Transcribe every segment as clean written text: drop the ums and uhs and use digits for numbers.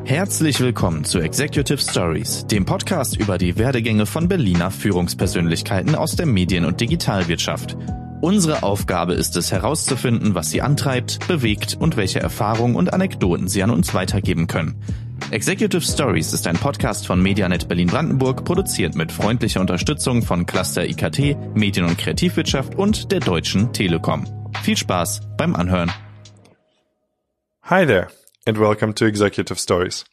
Herzlich willkommen zu Executive Stories, dem Podcast über die Werdegänge von Berliner Führungspersönlichkeiten aus der Medien- und Digitalwirtschaft. Unsere Aufgabe ist es herauszufinden, was sie antreibt, bewegt und welche Erfahrungen und Anekdoten sie an uns weitergeben können. Executive Stories ist ein Podcast von Medianet Berlin-Brandenburg, produziert mit freundlicher Unterstützung von Cluster IKT, Medien- und Kreativwirtschaft und der Deutschen Telekom. Viel Spaß beim Anhören. Hi there, and welcome to Executive Stories.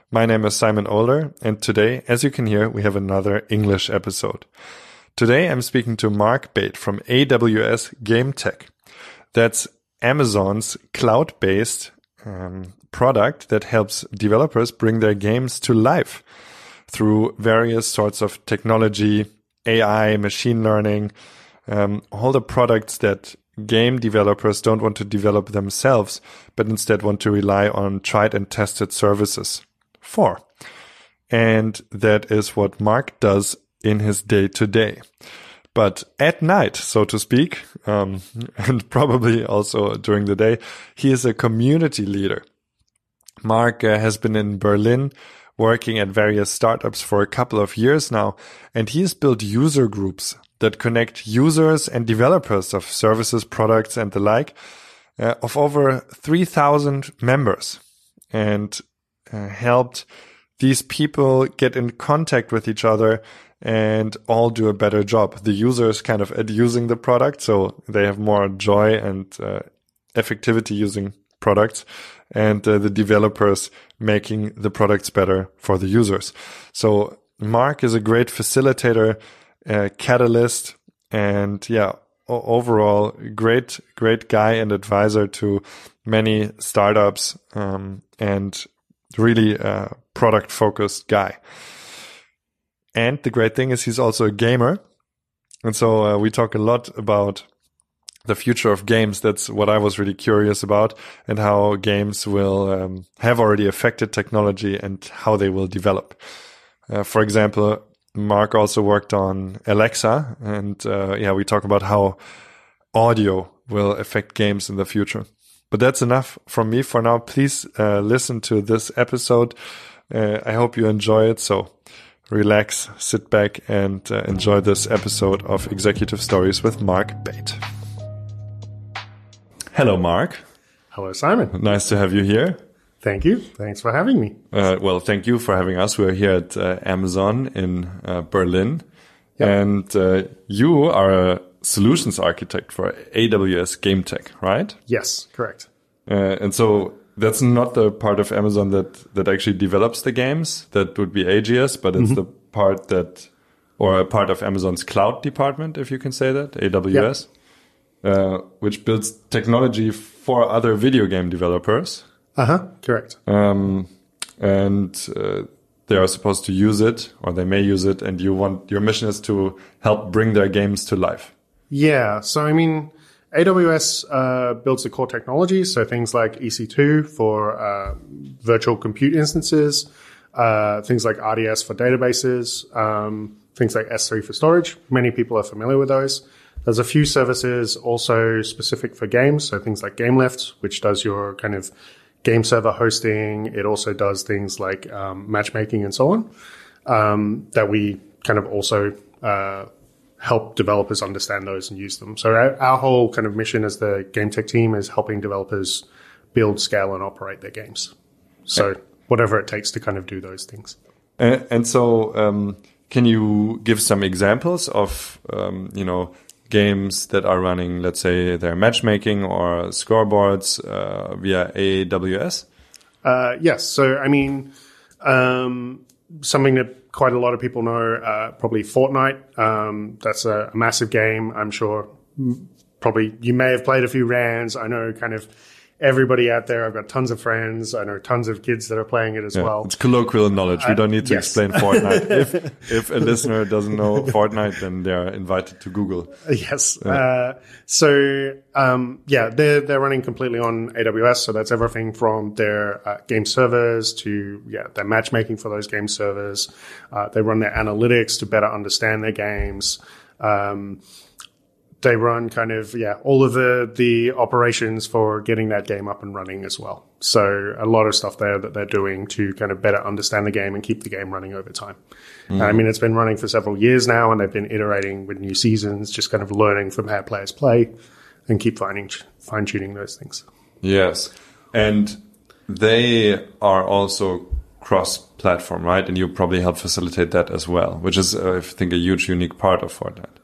My name is Simon Ohler, and today, as you can hear, we have another English episode. Today I'm speaking to Mark Bate from AWS Game Tech. That's Amazon's cloud-based product that helps developers bring their games to life through various sorts of technology, AI, machine learning, all the products that game developers don't want to develop themselves, but instead want to rely on tried and tested services for. And that is what Mark does in his day-to-day. But at night, so to speak, and probably also during the day, he is a community leader. Mark has been in Berlin working at various startups for a couple of years now, and he has built user groups that connect users and developers of services, products, and the like, of over 3,000 members, and helped these people get in contact with each other and all do a better job. The users kind of at using the product, so they have more joy and effectivity using products, and the developers making the products better for the users. So Mark is a great facilitator, catalyst, and overall great guy and advisor to many startups, and really a product focused guy. And the great thing is he's also a gamer. And so we talk a lot about the future of games. That's what I was really curious about, and how games will have already affected technology and how they will develop. For example, Mark also worked on Alexa, and we talk about how audio will affect games in the future. But that's enough from me for now. Please listen to this episode. I hope you enjoy it. So relax, sit back, and enjoy this episode of Executive Stories with Mark Bate. Hello, Mark. Hello, Simon. Nice to have you here. Thank you. Thanks for having me. Well, thank you for having us. We're here at Amazon in Berlin. Yep. And you are a solutions architect for AWS Game Tech, right? Yes, correct. And so that's not the part of Amazon that actually develops the games. That would be AGS, but it's the part that, or a part of Amazon's cloud department, if you can say that, AWS, which builds technology for other video game developers. Correct. And they are supposed to use it, or they may use it, and your mission is to help bring their games to life. Yeah. So, I mean, AWS builds the core technology, so things like EC2 for virtual compute instances, things like RDS for databases, things like S3 for storage. Many people are familiar with those. There's a few services also specific for games, so things like GameLift, which does your kind of game server hosting. It also does things like matchmaking and so on, that we kind of also help developers understand those and use them. So our whole kind of mission as the game tech team is helping developers build, scale, and operate their games. So whatever it takes to kind of do those things. And so can you give some examples of, games that are running, let's say, their matchmaking or scoreboards via AWS? Yes. So, I mean, something that quite a lot of people know, probably Fortnite. That's a massive game. I'm sure probably you may have played a few rounds. I know kind of everybody out there. I've got tons of friends. I know tons of kids that are playing it as well. It's colloquial knowledge. We don't need to explain Fortnite. If a listener doesn't know Fortnite, then they're invited to Google. Yes. They're running completely on AWS. So that's everything from their game servers to their matchmaking for those game servers. They run their analytics to better understand their games. they run kind of, all of the operations for getting that game up and running as well. So a lot of stuff there that they're doing to kind of better understand the game and keep the game running over time. And I mean, it's been running for several years now, and they've been iterating with new seasons, just kind of learning from how players play and keep fine-tuning those things. Yes. And they are also cross-platform, right? And you probably help facilitate that as well, which is, I think, a huge, unique part of Fortnite.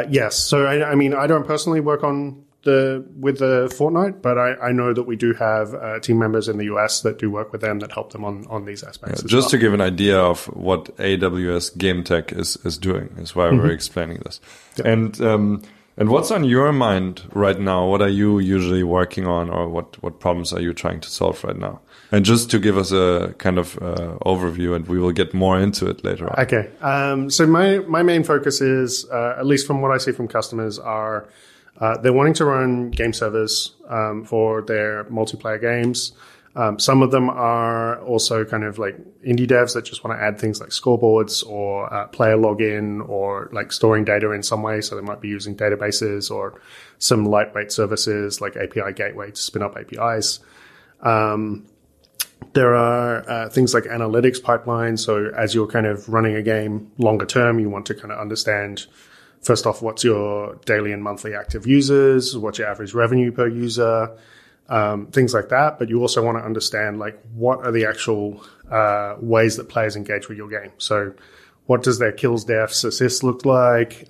Yes. So, I mean, I don't personally work with the Fortnite, but I know that we do have team members in the US that do work with them that help them on these aspects. Just to give an idea of what AWS Game Tech is doing, is why we're explaining this. Yeah. And what's on your mind right now? What are you usually working on, or what problems are you trying to solve right now? And just to give us a kind of overview, and we will get more into it later on. Okay. So my main focus is, at least from what I see from customers, are they're wanting to run game servers for their multiplayer games. Some of them are also kind of like indie devs that just want to add things like scoreboards or player login or like storing data in some way. So they might be using databases or some lightweight services like API gateway to spin up APIs. There are things like analytics pipelines. So as you're kind of running a game longer term, you want to kind of understand, first off, what's your daily and monthly active users, what's your average revenue per user, things like that. But you also want to understand, like, what are the actual ways that players engage with your game. So what does their kills, deaths, assists look like?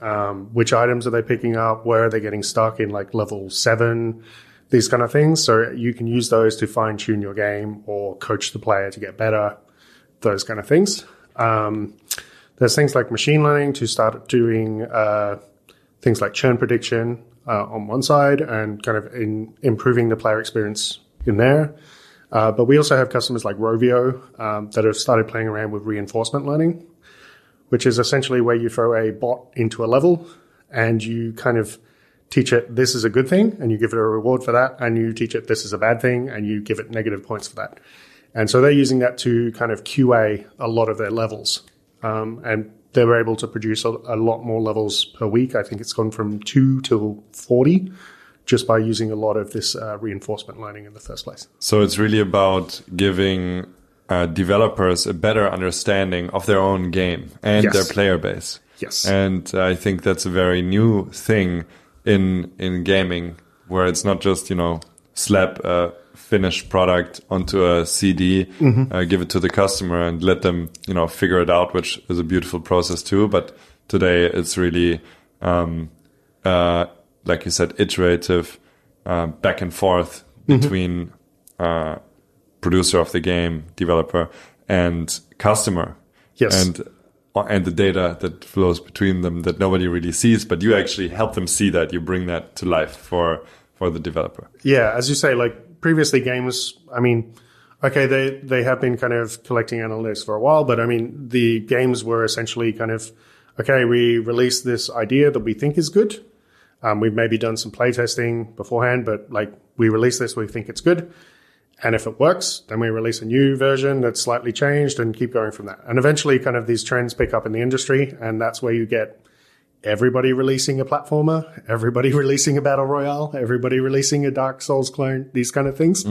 Which items are they picking up? Where are they getting stuck in, like, level 7? These kind of things. So you can use those to fine tune your game or coach the player to get better, those kind of things. There's things like machine learning to start doing things like churn prediction on one side and kind of improving the player experience in there. But we also have customers like Rovio that have started playing around with reinforcement learning, which is essentially where you throw a bot into a level and you kind of teach it this is a good thing and you give it a reward for that, and you teach it this is a bad thing and you give it negative points for that. And so they're using that to kind of QA a lot of their levels. And they were able to produce a lot more levels per week. I think it's gone from 2 to 40 just by using a lot of this reinforcement learning in the first place. So it's really about giving developers a better understanding of their own game and their player base. Yes. And I think that's a very new thing in gaming, where it's not just, slap a finished product onto a CD, give it to the customer and let them, figure it out, which is a beautiful process too. But today it's really, like you said, iterative, back and forth between producer of the game, developer, and customer. Yes. And the data that flows between them that nobody really sees, but you actually help them see that. You bring that to life for the developer. Yeah, as you say, like previously games, I mean, okay, they have been kind of collecting analytics for a while, but I mean, the games were essentially kind of, okay, we released this idea that we think is good. We've maybe done some play testing beforehand, but like we release this, we think it's good. And if it works, then we release a new version that's slightly changed and keep going from that. And eventually kind of these trends pick up in the industry, and that's where you get everybody releasing a platformer, everybody releasing a battle royale, everybody releasing a Dark Souls clone, these kind of things,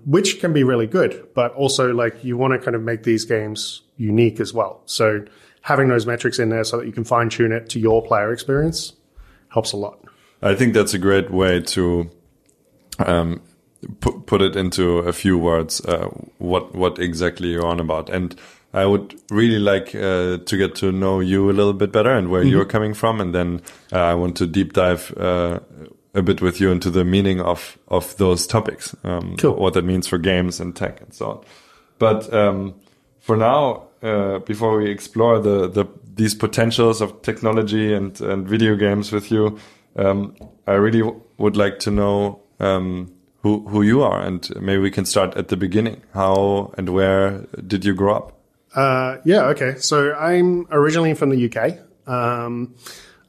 which can be really good. But also, like, you want to kind of make these games unique as well. So having those metrics in there so that you can fine tune it to your player experience helps a lot. I think that's a great way to put it into a few words, what exactly you're on about. And I would really like to get to know you a little bit better and where you're coming from. And then I want to deep dive a bit with you into the meaning of those topics, cool. What that means for games and tech and so on. But for now, before we explore these potentials of technology and video games with you, I really would like to know who you are, and maybe we can start at the beginning. How and where did you grow up? Okay. So I'm originally from the UK.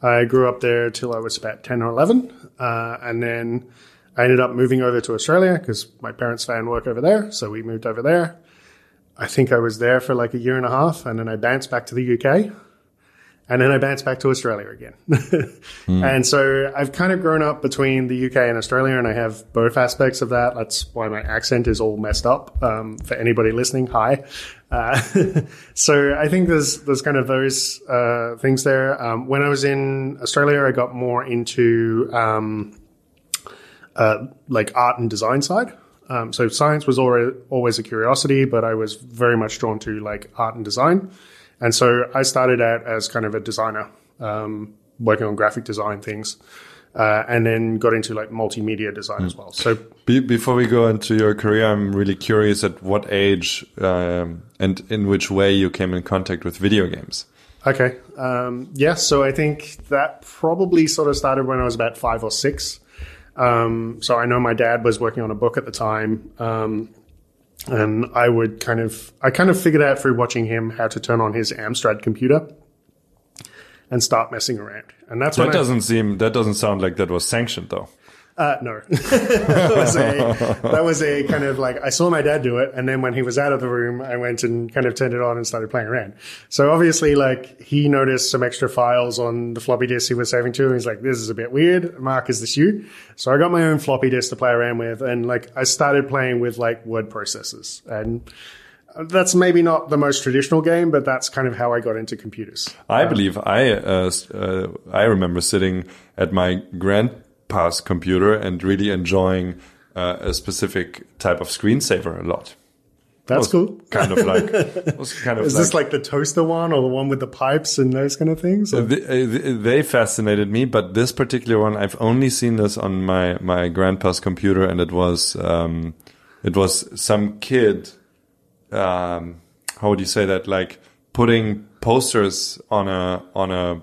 I grew up there till I was about 10 or 11. And then I ended up moving over to Australia because my parents found work over there. So we moved over there. I think I was there for like a year and a half, and then I bounced back to the UK. And then I bounced back to Australia again. And so I've kind of grown up between the UK and Australia, and I have both aspects of that. That's why my accent is all messed up. For anybody listening, hi. So I think there's kind of those things there. When I was in Australia, I got more into like art and design side. So science was always a curiosity, but I was very much drawn to like art and design. And so I started out as kind of a designer, working on graphic design things, and then got into like multimedia design as well. So before we go into your career, I'm really curious at what age and in which way you came in contact with video games. Okay. So I think that probably sort of started when I was about 5 or 6. So I know my dad was working on a book at the time. And I kind of figured out through watching him how to turn on his Amstrad computer and start messing around. And that's that doesn't sound like that was sanctioned though. No, that was a kind of like, I saw my dad do it. And then when he was out of the room, I went and kind of turned it on and started playing around. So obviously like he noticed some extra files on the floppy disk he was saving to. And he's like, this is a bit weird. Mark, is this you? So I got my own floppy disk to play around with. And like I started playing with like word processors, and that's maybe not the most traditional game, but that's kind of how I got into computers. I believe I remember sitting at my grandpa's computer and really enjoying a specific type of screensaver a lot. That's cool. Is this like the toaster one or the one with the pipes and those kind of things? They fascinated me, but this particular one, I've only seen this on my grandpa's computer, and it was some kid. How would you say that? Like putting posters on a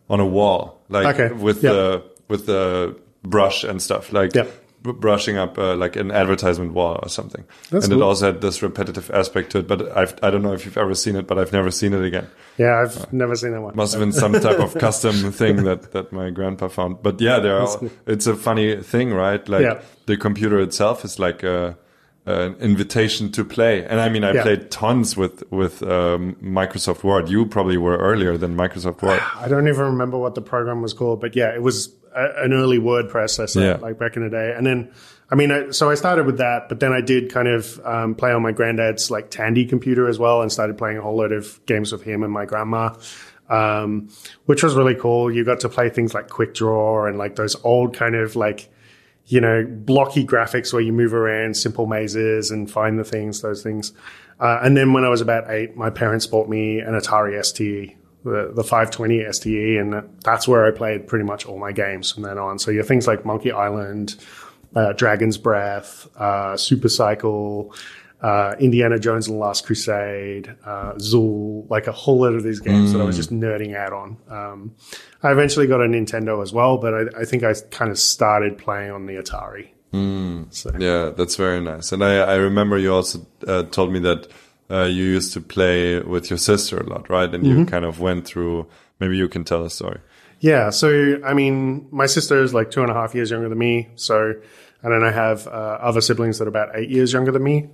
wall, like with the brush and stuff, like brushing up like an advertisement wall or something. That's cool. It also had this repetitive aspect to it, but I don't know if you've ever seen it, but I've never seen it again. Yeah, I've never seen that one. Must have been some type of custom thing that my grandpa found. But yeah, it's a funny thing, right? Like the computer itself is like an invitation to play. And I mean, I played tons with Microsoft Word. You probably were earlier than Microsoft Word. I don't even remember what the program was called, but yeah, it was an early word processor, like back in the day. And then, I mean, so I started with that, but then I did kind of play on my granddad's like Tandy computer as well, and started playing a whole load of games with him and my grandma, which was really cool. You got to play things like Quick Draw and like those old kind of like, you know, blocky graphics where you move around simple mazes and find the things, those things. And then when I was about 8, my parents bought me an Atari STE, the 520 STE, and that's where I played pretty much all my games from then on. So you have things like Monkey Island, Dragon's Breath, Super Cycle, Indiana Jones and the Last Crusade, Zool, like a whole lot of these games that I was just nerding out on. I eventually got a Nintendo as well, but I think I kind of started playing on the Atari. So. Yeah, that's very nice. And I remember you also told me that you used to play with your sister a lot, right? And you kind of went through, maybe you can tell a story. Yeah. So, I mean, my sister is like 2.5 years younger than me. So, and then I have other siblings that are about 8 years younger than me.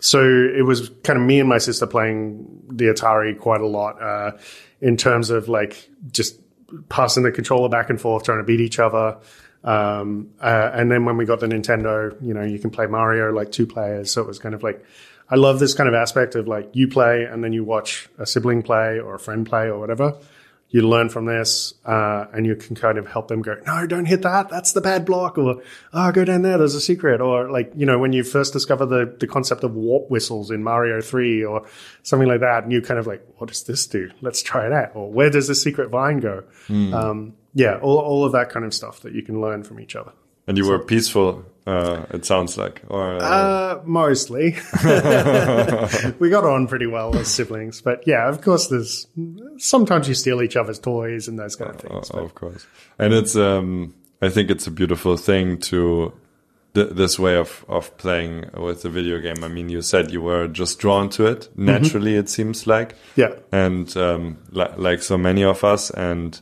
So it was kind of me and my sister playing the Atari quite a lot in terms of like just passing the controller back and forth, trying to beat each other. And then when we got the Nintendo, you know, you can play Mario like 2 players. So it was kind of like, I love this kind of aspect of like you play and then you watch a sibling play or a friend play or whatever. You learn from this, and you can kind of help them go, no, don't hit that. That's the bad block. Or, go down there. There's a secret. Or like, you know, when you first discover the concept of warp whistles in Mario 3 or something like that, and you kind of like, what does this do? Let's try it out. Or where does the secret vine go? All of that kind of stuff that you can learn from each other. And you were peaceful, it sounds like. Or mostly. We got on pretty well as siblings. But yeah, of course, sometimes you steal each other's toys and those kind of things. Of course. And it's, I think it's a beautiful thing to this way of playing with the video game. I mean, you said you were just drawn to it naturally, it seems like. Yeah. And like so many of us, and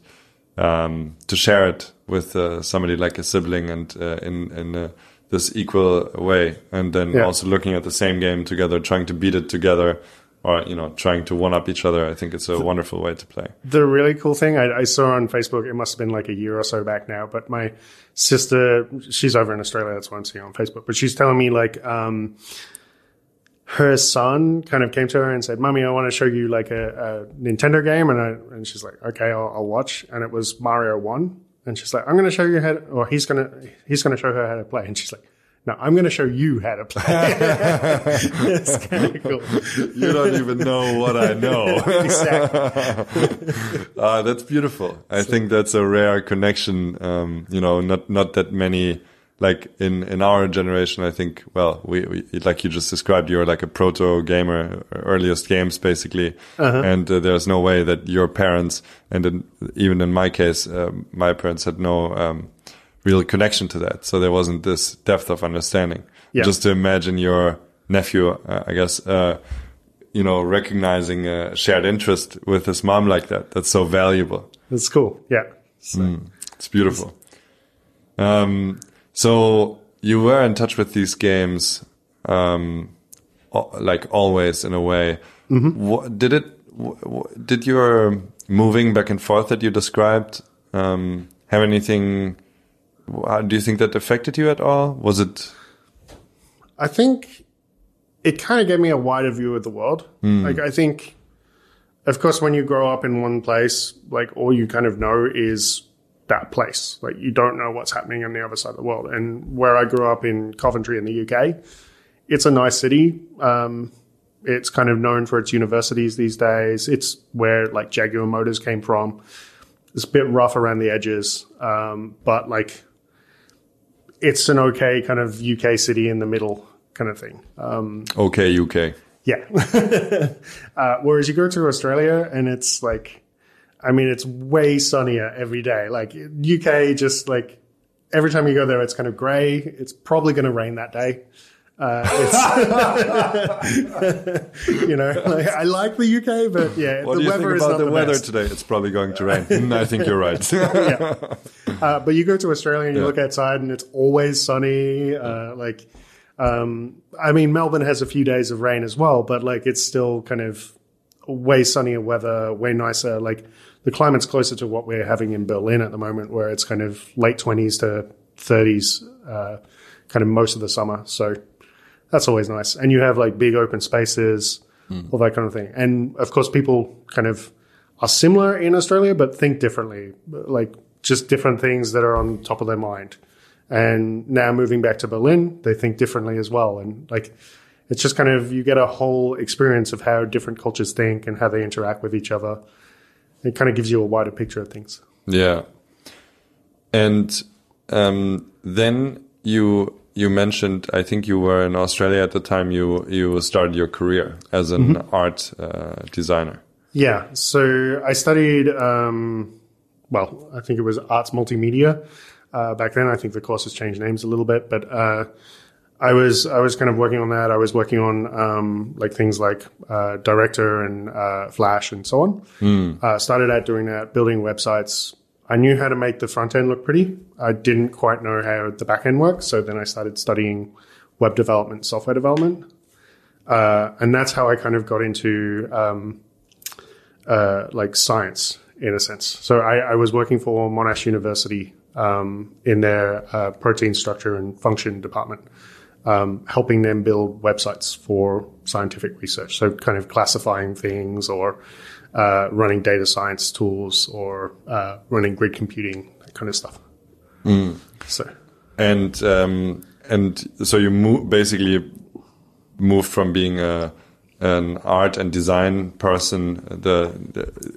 to share it with somebody like a sibling and in this equal way, and then also looking at the same game together, trying to beat it together, or, trying to one up each other. I think it's a wonderful way to play. The really cool thing I saw on Facebook, it must have been like a year or so back now, but my sister, she's over in Australia. That's why I'm seeing on Facebook, but she's telling me like, her son kind of came to her and said, "Mommy, I want to show you like a Nintendo game." And she's like, "Okay, I'll watch." And it was Mario 1. And she's like, "I'm going to show you how to," or he's going to show her how to play. And she's like, "No, I'm going to show you how to play." It's kind of cool. You don't even know what I know. Exactly. That's beautiful. I think that's a rare connection. Not that many, like in our generation, I think, well, we like you just described, you're like a proto gamer, earliest games basically. And there's no way that your parents, and even in my case, my parents had no, real connection to that. So there wasn't this depth of understanding. Yeah. Just to imagine your nephew, I guess, recognizing a shared interest with his mom like that. That's so valuable. That's cool. Yeah. It's beautiful. So you were in touch with these games, like always in a way. Did your moving back and forth that you described, have anything? Do you think that affected you at all? Was it? I think it kind of gave me a wider view of the world. Like, I think, of course, when you grow up in one place, like all you kind of know is that place. Like you don't know what's happening on the other side of the world. And where I grew up in Coventry in the UK, it's a nice city. It's kind of known for its universities these days. It's where like Jaguar Motors came from. It's a bit rough around the edges, but like it's an okay kind of UK city in the middle kind of thing. Okay, UK. Yeah. Whereas you go to Australia and it's like, I mean, it's way sunnier every day. Like UK, just like every time you go there, it's kind of gray. It's probably going to rain that day. Like, I like the UK, but yeah, what the do you weather think is about not the weather best. today? It's probably going to rain. I think you're right. Yeah. But you go to Australia and you look outside and it's always sunny. I mean, Melbourne has a few days of rain as well, but like it's still kind of way sunnier weather, way nicer. Like the climate's closer to what we're having in Berlin at the moment, where it's kind of late 20s to 30s, kind of most of the summer. So that's always nice. And you have like big open spaces, all that kind of thing. And of course, people kind of are similar in Australia, but think differently, like just different things that are on top of their mind. And now moving back to Berlin, they think differently as well. And like, it's just kind of, you get a whole experience of how different cultures think and how they interact with each other. It kind of gives you a wider picture of things. Yeah. And then you mentioned, I think you were in Australia at the time you started your career as an art designer. I studied, I think it was arts multimedia back then. I think the course has changed names a little bit, but I was kind of working on that. I was working on like things like Director and Flash and so on. Started out doing that, building websites. I knew how to make the front end look pretty. I didn't quite know how the back end worked. So then I started studying web development, software development. And that's how I kind of got into like science in a sense. So I was working for Monash University in their protein structure and function department, helping them build websites for scientific research. So kind of classifying things or running data science tools or running grid computing, that kind of stuff. So and so you basically moved from being an art and design person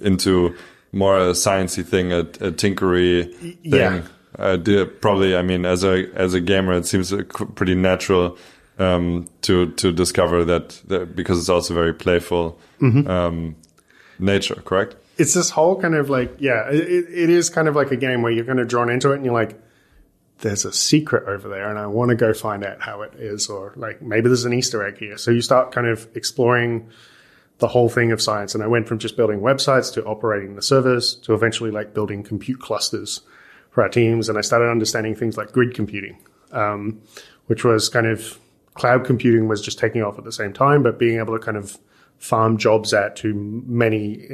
into more a sciencey thing, a tinkery thing. Yeah. Probably, I mean, as a gamer, it seems pretty natural to discover that because it's also very playful. Nature, correct? It's this whole kind of like, it is kind of like a game where you're kind of drawn into it and you're like, there's a secret over there and I want to go find out how it is, or like maybe there's an Easter egg here. So you start kind of exploring the whole thing of science. And I went from just building websites to operating the servers to eventually like building compute clusters for our teams. And I started understanding things like grid computing, which was kind of cloud computing was just taking off at the same time, but being able to kind of farm jobs out to many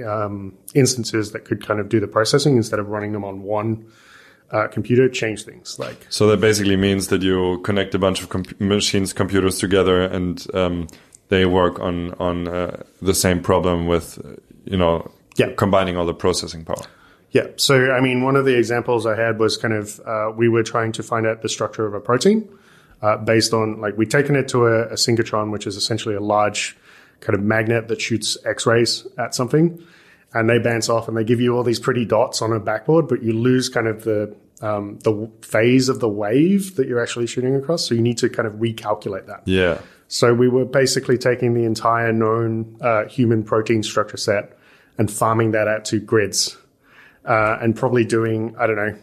instances that could kind of do the processing instead of running them on one computer, change things. So that basically means that you connect a bunch of computers together, and they work on the same problem with, combining all the processing power. Yeah. So, I mean, one of the examples I had was kind of we were trying to find out the structure of a protein based on, we'd taken it to a synchrotron, which is essentially a large kind of magnet that shoots X-rays at something, and they bounce off and they give you all these pretty dots on a backboard, but you lose kind of the phase of the wave that you're actually shooting across. So you need to kind of recalculate that. Yeah. So we were basically taking the entire known human protein structure set and farming that out to grids, and probably doing, I don't know,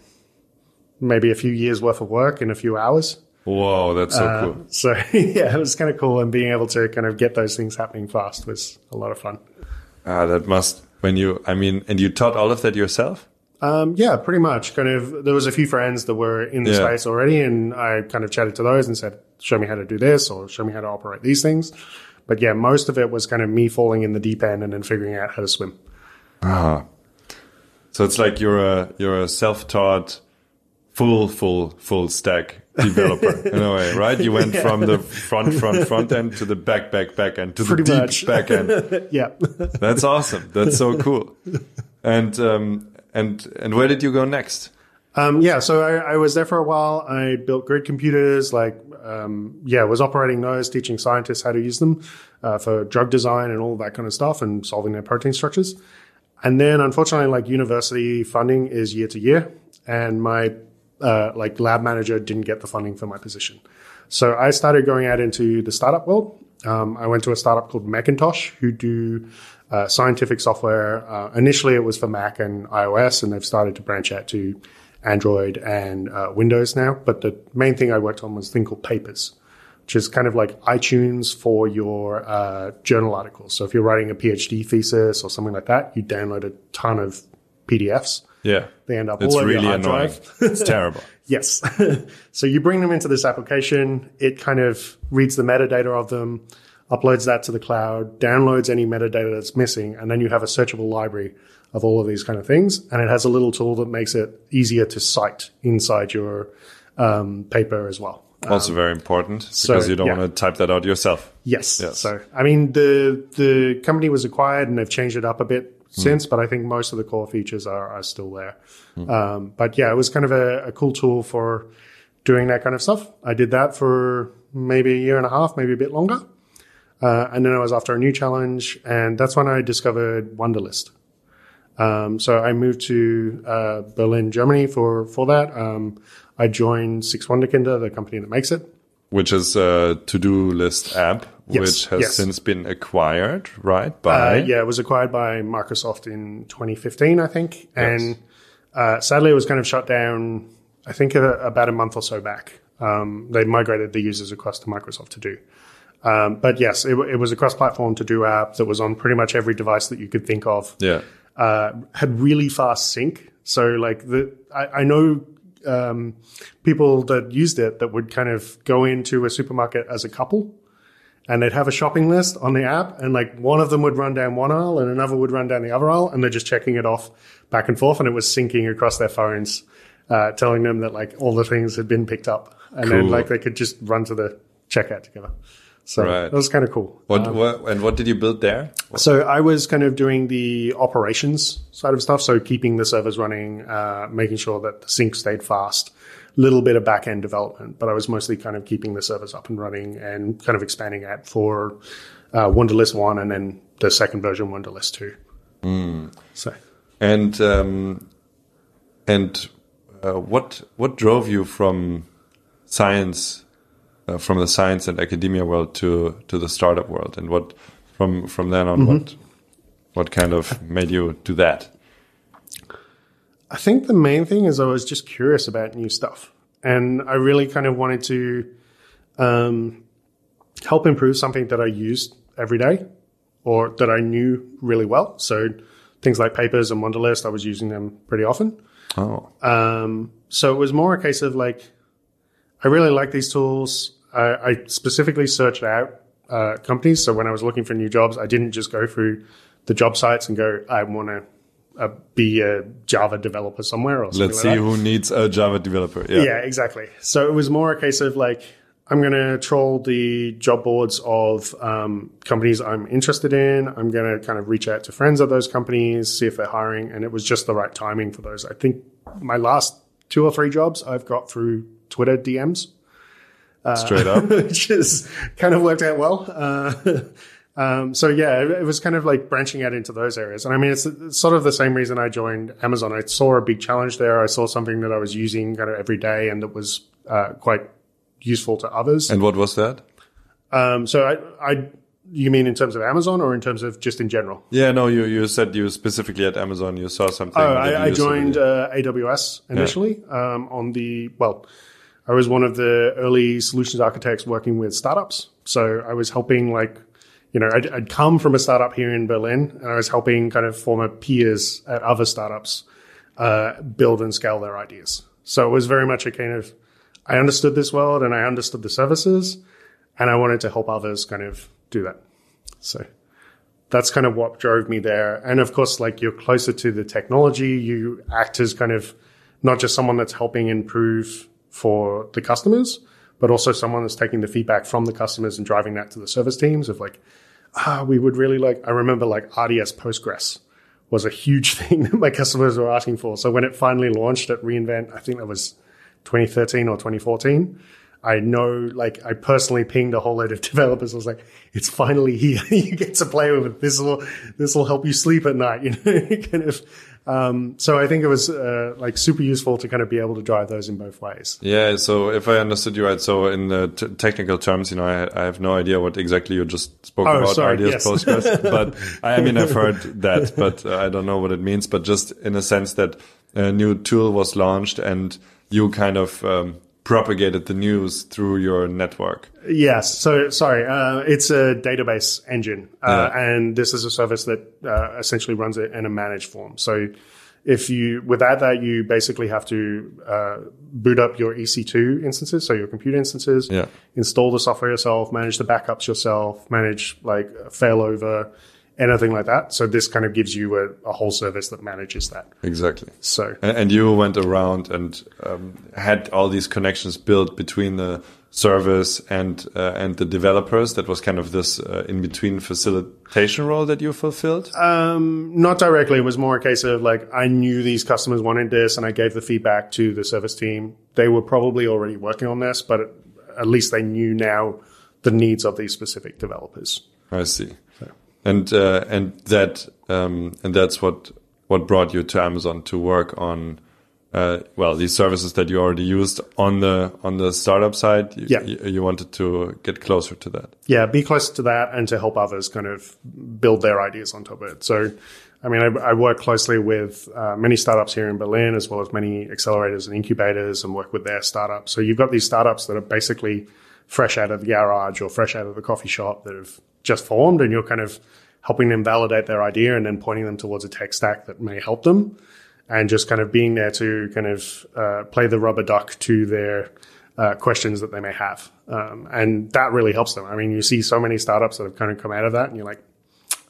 maybe a few years worth of work in a few hours. Whoa, that's so cool. So yeah, it was kind of cool, and being able to kind of get those things happening fast was a lot of fun. That must, and you taught all of that yourself? Yeah, pretty much. Kind of, there was a few friends that were in the space already, and I kind of chatted to those and said, show me how to do this or show me how to operate these things. But yeah, most of it was kind of me falling in the deep end and then figuring out how to swim. Ah. So it's like you're a self-taught, full stack developer in a way, right? You went from the front end to the back end to pretty the deep much. back end. Yeah. That's awesome. That's so cool. And where did you go next? So I was there for a while. I built grid computers, was operating those, teaching scientists how to use them for drug design and all that kind of stuff, and solving their protein structures. And then, unfortunately, university funding is year to year, and my lab manager didn't get the funding for my position. So I started going out into the startup world. I went to a startup called Macintosh, who do scientific software. Initially, it was for Mac and iOS, and they've started to branch out to Android and Windows now. But the main thing I worked on was a thing called Papers, which is kind of like iTunes for your journal articles. So if you're writing a PhD thesis or something like that, you download a ton of PDFs. Yeah. They end up it's all over really your hard annoying. drive. It's terrible. Yes. So you bring them into this application. It kind of reads the metadata of them, uploads that to the cloud, downloads any metadata that's missing, and then you have a searchable library of all of these kind of things. And it has a little tool that makes it easier to cite inside your paper as well. Also very important, because you don't want to type that out yourself. Yes. So, I mean, the company was acquired and they've changed it up a bit since, but I think most of the core features are still there. But yeah, it was kind of a cool tool for doing that kind of stuff. I did that for maybe a year and a half, maybe a bit longer. And then I was after a new challenge, and that's when I discovered Wunderlist. So I moved to Berlin, Germany for that. I joined Six Wunderkinder, the company that makes it. Which is a to-do list app, which has since been acquired, right? It was acquired by Microsoft in 2015, I think. Yes. And sadly, it was kind of shut down, I think, about a month or so back. They migrated the users across to Microsoft to do. But yes, it was a cross-platform to-do app that was on pretty much every device that you could think of. Yeah. Had really fast sync. So I know people that used it that would kind of go into a supermarket as a couple, and they'd have a shopping list on the app, and one of them would run down one aisle and another would run down the other aisle, and they're just checking it off back and forth, and it was syncing across their phones, telling them that all the things had been picked up, and then they could just run to the checkout together. So that was kind of cool. What did you build there? So I was kind of doing the operations side of stuff. So keeping the servers running, making sure that the sync stayed fast, little bit of back-end development, but I was mostly kind of keeping the servers up and running and kind of expanding out for Wunderlist 1 and then the second version, Wunderlist 2. So. What drove you from science, from the science and academia world to the startup world, and what from then on what kind of made you do that? I think the main thing is I was just curious about new stuff, and I really kind of wanted to help improve something that I used every day or that I knew really well. So things like Papers and Wunderlist, I was using them pretty often. So it was more a case of I really like these tools. I specifically searched out companies. So when I was looking for new jobs, I didn't just go through the job sites and go, I want to be a Java developer somewhere or something. Let's see who needs a Java developer. Yeah, exactly. So it was more a case of like, I'm going to troll the job boards of companies I'm interested in. I'm going to kind of reach out to friends of those companies, see if they're hiring. And it was just the right timing for those. I think my last 2 or 3 jobs I've got through Twitter DMs. Straight up. Which is kind of worked out well. So yeah, it was kind of like branching out into those areas. And I mean, it's sort of the same reason I joined Amazon. I saw a big challenge there. I saw something that I was using kind of every day and that was quite useful to others. And what was that? So you mean in terms of Amazon or in terms of just in general? Yeah, no, you said you specifically at Amazon, you saw something. Oh, I joined AWS initially I was one of the early solutions architects working with startups. So I was helping I'd come from a startup here in Berlin and I was helping kind of former peers at other startups build and scale their ideas. So it was very much a kind of, I understood this world and I understood the services and I wanted to help others kind of do that. So that's kind of what drove me there. And of course, like you're closer to the technology, you act as kind of not just someone that's helping improve for the customers, but also someone that's taking the feedback from the customers and driving that to the service teams of like, we would really like, I remember like RDS Postgres was a huge thing that my customers were asking for. So when it finally launched at reInvent, I think that was 2013 or 2014, I know, like, I personally pinged a whole load of developers. I was like, it's finally here. You get to play with it. This will help you sleep at night, kind of. So I think it was, like super useful to kind of be able to drive those in both ways. Yeah. So if I understood you right, so in the technical terms, I have no idea what exactly you just spoke about, RDS Postgres, but I mean, I've heard that, but I don't know what it means, but just in a sense that a new tool was launched and you kind of, propagated the news through your network. Yes. So, sorry, it's a database engine. And this is a service that essentially runs it in a managed form. So without that, you basically have to boot up your EC2 instances, so your compute instances, install the software yourself, manage the backups yourself, manage like failover, anything like that. So this kind of gives you a whole service that manages that. Exactly. So, and you went around and had all these connections built between the service and the developers. That was kind of this in-between facilitation role that you fulfilled? Not directly. It was more a case of like, I knew these customers wanted this and I gave the feedback to the service team. They were probably already working on this, but at least they knew now the needs of these specific developers. I see. And that's what brought you to Amazon to work on, these services that you already used on the startup side. You wanted to get closer to that. Yeah, be closer to that and to help others kind of build their ideas on top of it. So, I mean, I work closely with many startups here in Berlin, as well as many accelerators and incubators, and work with their startups. So you've got these startups that are basically fresh out of the garage or fresh out of the coffee shop that have just formed, and you're kind of helping them validate their idea and then pointing them towards a tech stack that may help them, and just kind of being there to kind of play the rubber duck to their questions that they may have. And that really helps them. I mean, you see so many startups that have kind of come out of that and you're like,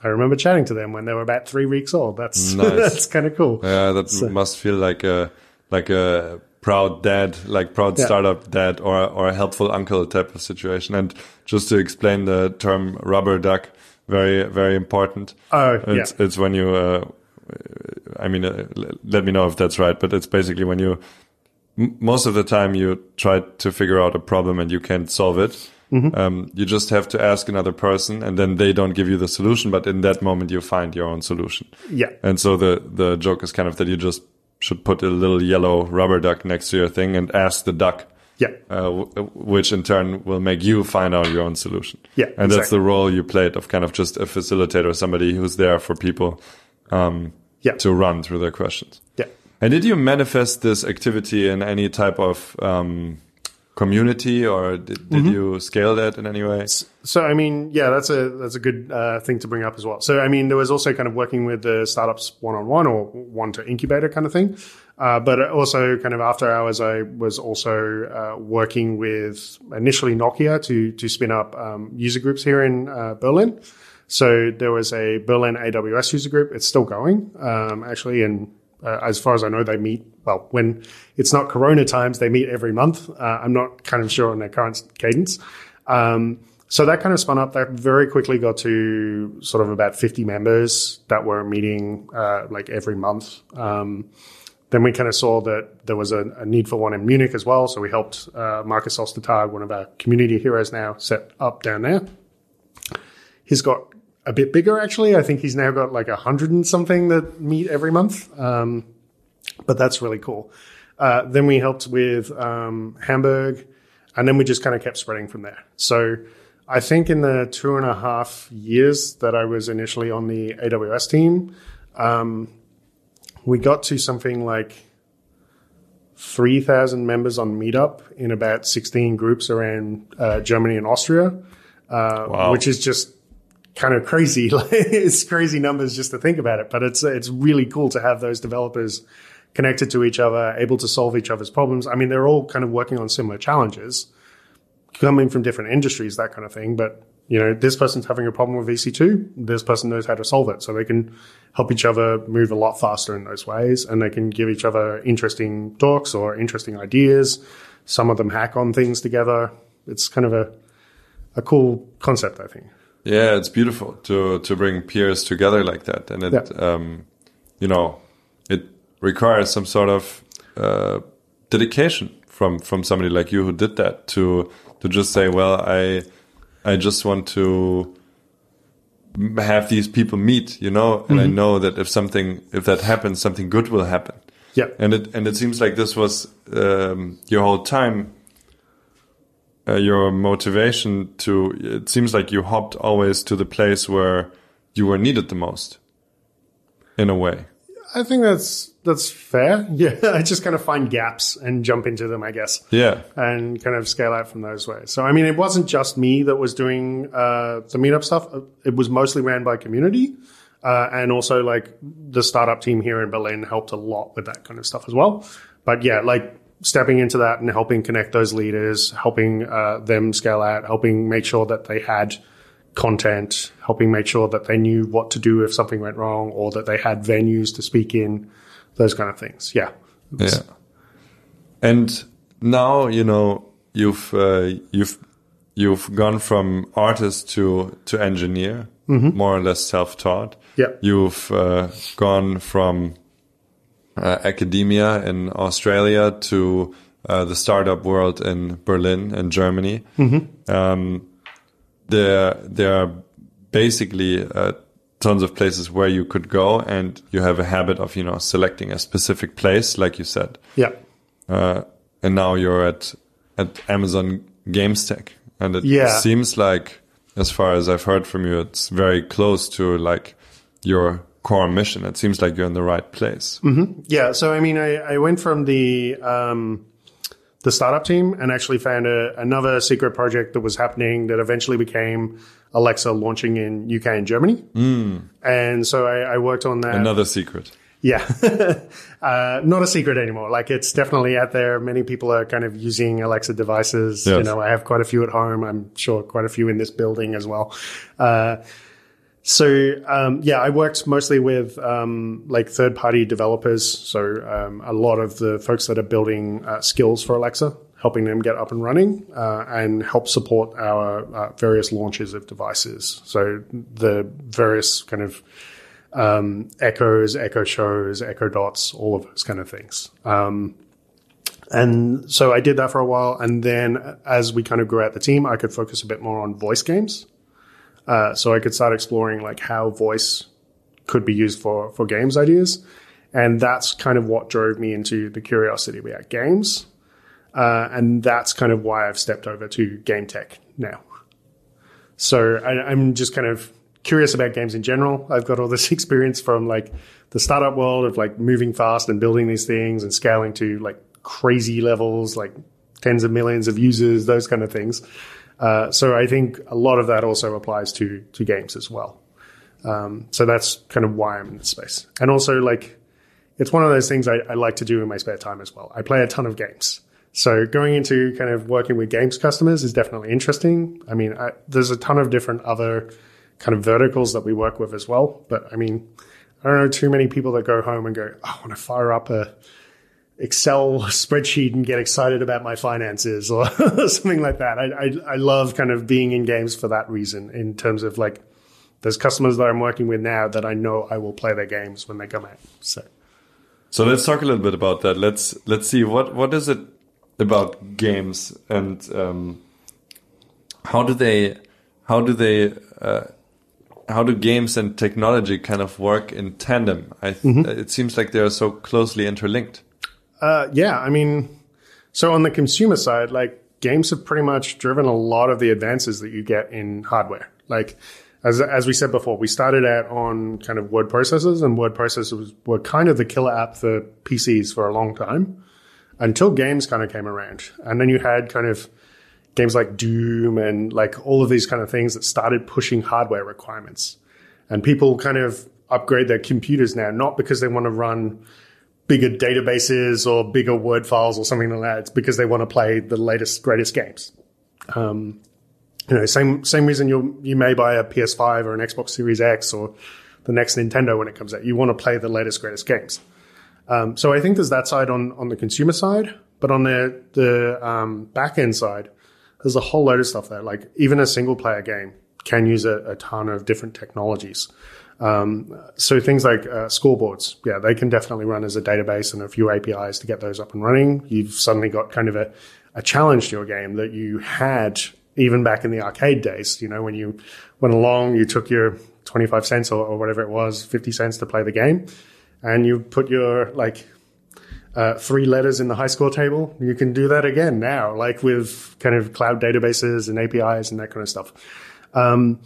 I remember chatting to them when they were about 3 weeks old. That's nice. That's kind of cool. Yeah, that must feel like a proud dad, like proud startup dad or a helpful uncle type of situation. And just to explain the term rubber duck, very, very important. It's when you, let me know if that's right, but it's basically when you, most of the time you try to figure out a problem and you can't solve it. Mm-hmm. You just have to ask another person and then they don't give you the solution, but in that moment you find your own solution. Yeah. And so the joke is kind of that you just should put a little yellow rubber duck next to your thing and ask the duck. Yeah. Which in turn will make you find out your own solution. Yeah. And exactly. That's the role you played of kind of just a facilitator, somebody who's there for people to run through their questions. Yeah. And did you manifest this activity in any type of community, or did you scale that in any way? So, I mean, yeah, that's a good thing to bring up as well. So, I mean, there was also kind of working with the startups one-on-one or one to incubator kind of thing. But also kind of after hours, I was also working with initially Nokia to spin up user groups here in Berlin. So there was a Berlin AWS user group. It's still going, actually. And as far as I know, they meet, well, when it's not Corona times, they meet every month. I'm not kind of sure on their current cadence. So that kind of spun up. That very quickly got to sort of about 50 members that were meeting like every month. Then we kind of saw that there was a need for one in Munich as well. So we helped Marcus Ostertag, one of our community heroes now, set up down there. He's got a bit bigger, actually. I think he's now got like 100 and something that meet every month. But that's really cool. Then we helped with Hamburg, and then we just kind of kept spreading from there. So I think in the 2.5 years that I was initially on the AWS team, we got to something like 3,000 members on Meetup in about 16 groups around Germany and Austria, wow. Which is just kind of crazy. It's crazy numbers just to think about it, but it's really cool to have those developers connected to each other, able to solve each other's problems. I mean, they're all kind of working on similar challenges, coming from different industries, that kind of thing. But, you know, this person's having a problem with EC2. This person knows how to solve it. So they can help each other move a lot faster in those ways. And they can give each other interesting talks or interesting ideas. Some of them hack on things together. It's kind of a cool concept, I think. Yeah, it's beautiful to bring peers together like that. And it, you know, it requires some sort of dedication from somebody like you who did that to just say, well, I just want to have these people meet, you know, and I know that if that happens, something good will happen. Yeah. And it seems like this was your whole time, your motivation it seems like you hopped always to the place where you were needed the most, in a way. I think that's fair. Yeah, I just kind of find gaps and jump into them, I guess. Yeah. And kind of scale out from those ways. So, I mean, it wasn't just me that was doing the meetup stuff. It was mostly ran by community. And also, like, the startup team here in Berlin helped a lot with that kind of stuff as well. But yeah, like, stepping into that and helping connect those leaders, helping them scale out, helping make sure that they had content, helping make sure that they knew what to do if something went wrong, or that they had venues to speak in, those kind of things. Yeah. Yeah. And now, you know, you've gone from artist to engineer, more or less self-taught. Yeah. You've gone from academia in Australia to the startup world in Berlin and Germany. There are basically tons of places where you could go, and you have a habit of, you know, selecting a specific place, like you said. Yeah. And now you're at Amazon Game Tech, and it seems like, as far as I've heard from you, it's very close to like your core mission. It seems like you're in the right place. Yeah. So, I mean, I went from the startup team and actually found another secret project that was happening that eventually became Alexa launching in UK and Germany. And so I worked on that. Another secret. Yeah. Not a secret anymore. Like, it's definitely out there. Many people are kind of using Alexa devices. Yes. You know, I have quite a few at home. I'm sure quite a few in this building as well. I worked mostly with like third-party developers. So a lot of the folks that are building skills for Alexa, helping them get up and running, and help support our various launches of devices. So the various kind of Echoes, Echo Shows, Echo Dots, all of those kind of things. And so I did that for a while. And then as we kind of grew out the team, I could focus a bit more on voice games. So I could start exploring like how voice could be used for games ideas. And that's kind of what drove me into the curiosity about games. And that's kind of why I've stepped over to Game Tech now. So I'm just kind of curious about games in general. I've got all this experience from like the startup world of like moving fast and building these things and scaling to like crazy levels, like tens of millions of users, those kind of things. So I think a lot of that also applies to games as well. So that's kind of why I'm in this space. And also, like, it's one of those things I like to do in my spare time as well. I play a ton of games. So going into kind of working with games customers is definitely interesting. I mean, there's a ton of different other kind of verticals that we work with as well. But I mean, I don't know too many people that go home and go, I want to fire up a Excel spreadsheet and get excited about my finances or something like that. I love kind of being in games for that reason, in terms of like, there's customers that I'm working with now that I know I will play their games when they come out. So let's talk a little bit about that. Let's see what is it about games, and how do games and technology kind of work in tandem? It seems like they are so closely interlinked. Yeah, I mean, so on the consumer side, like games have pretty much driven a lot of the advances that you get in hardware. Like as we said before, we started out on kind of word processors, and word processors were kind of the killer app for PCs for a long time until games kind of came around. And then you had kind of games like Doom and like all of these kind of things that started pushing hardware requirements. And people kind of upgrade their computers now, not because they want to run bigger databases or bigger word files or something like that. It's because they want to play the latest, greatest games. Same reason you may buy a PS5 or an Xbox Series X or the next Nintendo when it comes out. You want to play the latest, greatest games. So I think there's that side on the consumer side, but on the back end side, there's a whole load of stuff there. Like even a single player game can use a ton of different technologies. So things like scoreboards, yeah, they can definitely run as a database and a few APIs to get those up and running. You've suddenly got kind of a challenge to your game that you had even back in the arcade days. When you went along, you took your 25 cents or whatever it was, 50 cents to play the game, and you put your 3 letters in the high score table. You can do that again now, like with kind of cloud databases and APIs and that kind of stuff. It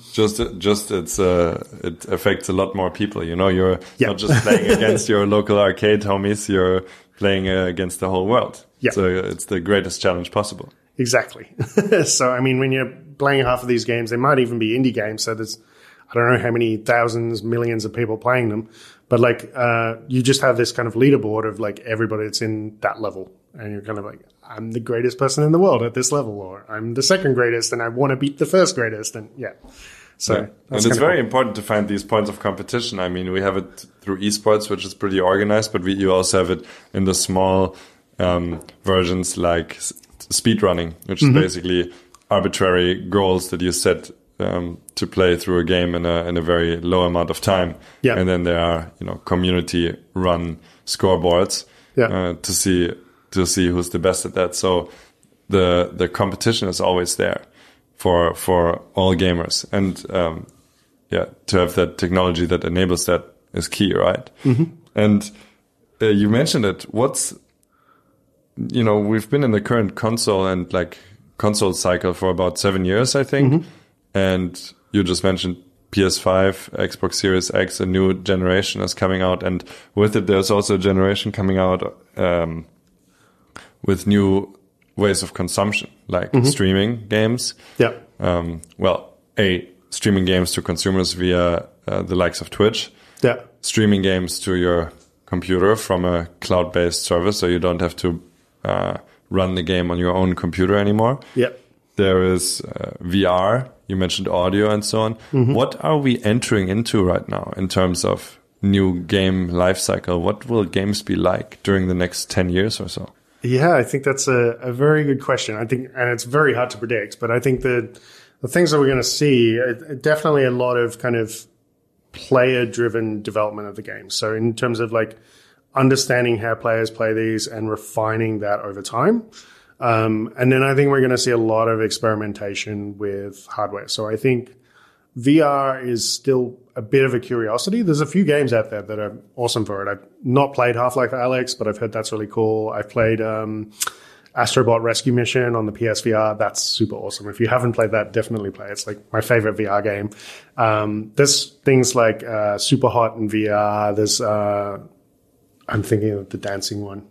affects a lot more people. You're not just playing against your local arcade homies. You're playing against the whole world. Yeah. So it's the greatest challenge possible. Exactly. So, I mean, when you're playing half of these games, they might even be indie games. So there's, I don't know how many thousands, millions of people playing them, but you just have this kind of leaderboard of like everybody that's in that level. And you're kind of like, I'm the greatest person in the world at this level, or I'm the second greatest and I want to beat the first greatest. And and it's very important to find these points of competition. I mean, we have it through esports, which is pretty organized, but you also have it in the small versions like speedrunning, which is basically arbitrary goals that you set to play through a game in a very low amount of time. Yeah. And then there are, community run scoreboards to see who's the best at that. So the competition is always there for all gamers. And to have that technology that enables that is key, right? And you mentioned it. We've been in the current console and console cycle for about 7 years, I think. And you just mentioned PS5, Xbox Series X, a new generation is coming out. And with it, there's also a generation coming out with new ways of consumption, like streaming games. Yeah. Streaming games to consumers via the likes of Twitch. Yeah. Streaming games to your computer from a cloud-based service, so you don't have to run the game on your own computer anymore. Yep. There is VR. You mentioned audio and so on. What are we entering into right now in terms of new game lifecycle? What will games be like during the next 10 years or so? Yeah, I think that's a very good question. I think, and it's very hard to predict, but I think that the things that we're going to see are definitely a lot of kind of player-driven development of the game. So in terms of understanding how players play these and refining that over time. And then I think we're going to see a lot of experimentation with hardware. So I think VR is still a bit of a curiosity. There's a few games out there that are awesome for it. I've not played Half-Life Alyx, but I've heard that's really cool. I've played Astrobot Rescue Mission on the PSVR. That's super awesome. If you haven't played that, definitely play it. It's my favorite VR game. There's things like Superhot in VR. There's I'm thinking of the dancing one.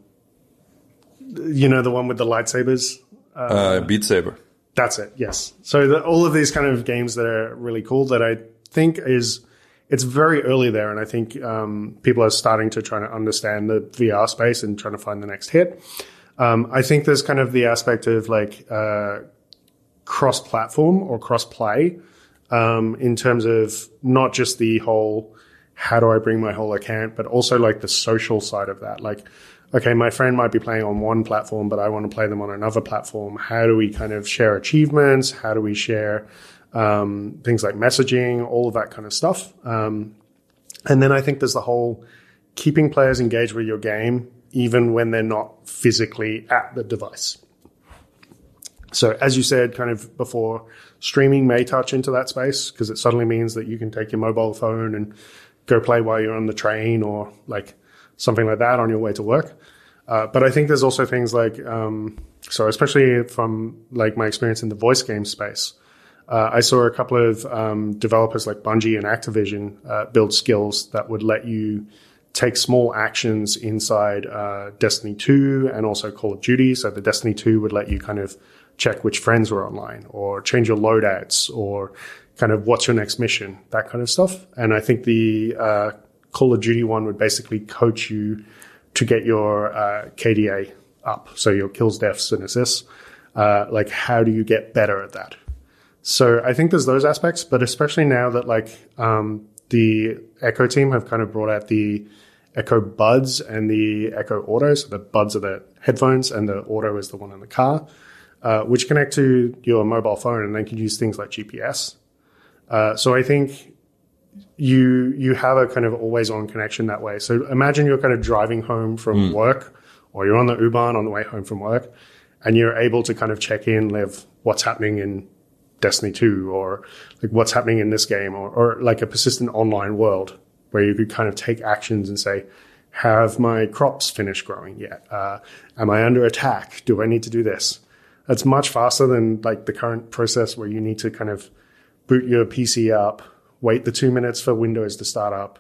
The one with the lightsabers? Beat Saber. That's it, yes. So all of these kind of games that are really cool that I think is it's very early there. And I think people are starting to try to understand the VR space and trying to find the next hit. I think there's kind of the aspect of like cross-platform or cross-play in terms of not just the whole how do I bring my whole account, but also like the social side of that. Like, okay, my friend might be playing on one platform, but I want to play them on another platform. How do we kind of share achievements? How do we share things like messaging, all of that kind of stuff? And then I think there's the whole keeping players engaged with your game, even when they're not physically at the device. So as you said kind of before, streaming may touch into that space because it suddenly means that you can take your mobile phone and go play while you're on the train or like something like that on your way to work. But I think there's also things like, so especially from like my experience in the voice game space, I saw a couple of developers like Bungie and Activision build skills that would let you take small actions inside Destiny 2 and also Call of Duty. So the Destiny 2 would let you kind of check which friends were online or change your loadouts or kind of what's your next mission, that kind of stuff. And I think the Call of Duty one would basically coach you to get your KDA up. So your kills, deaths, and assists. Like how do you get better at that? So I think there's those aspects, but especially now that like the Echo team have kind of brought out the Echo Buds and the Echo Auto. So the Buds are the headphones and the Auto is the one in the car, which connect to your mobile phone and then can use things like GPS. So I think you have a kind of always on connection that way. So imagine you're kind of driving home from work or you're on the U-Bahn on the way home from work and you're able to kind of check in, live what's happening in Destiny 2 or like what's happening in this game or like a persistent online world where you could kind of take actions and say, have my crops finished growing yet? Am I under attack? Do I need to do this? That's much faster than like the current process where you need to kind of boot your PC up, wait the 2 minutes for Windows to start up,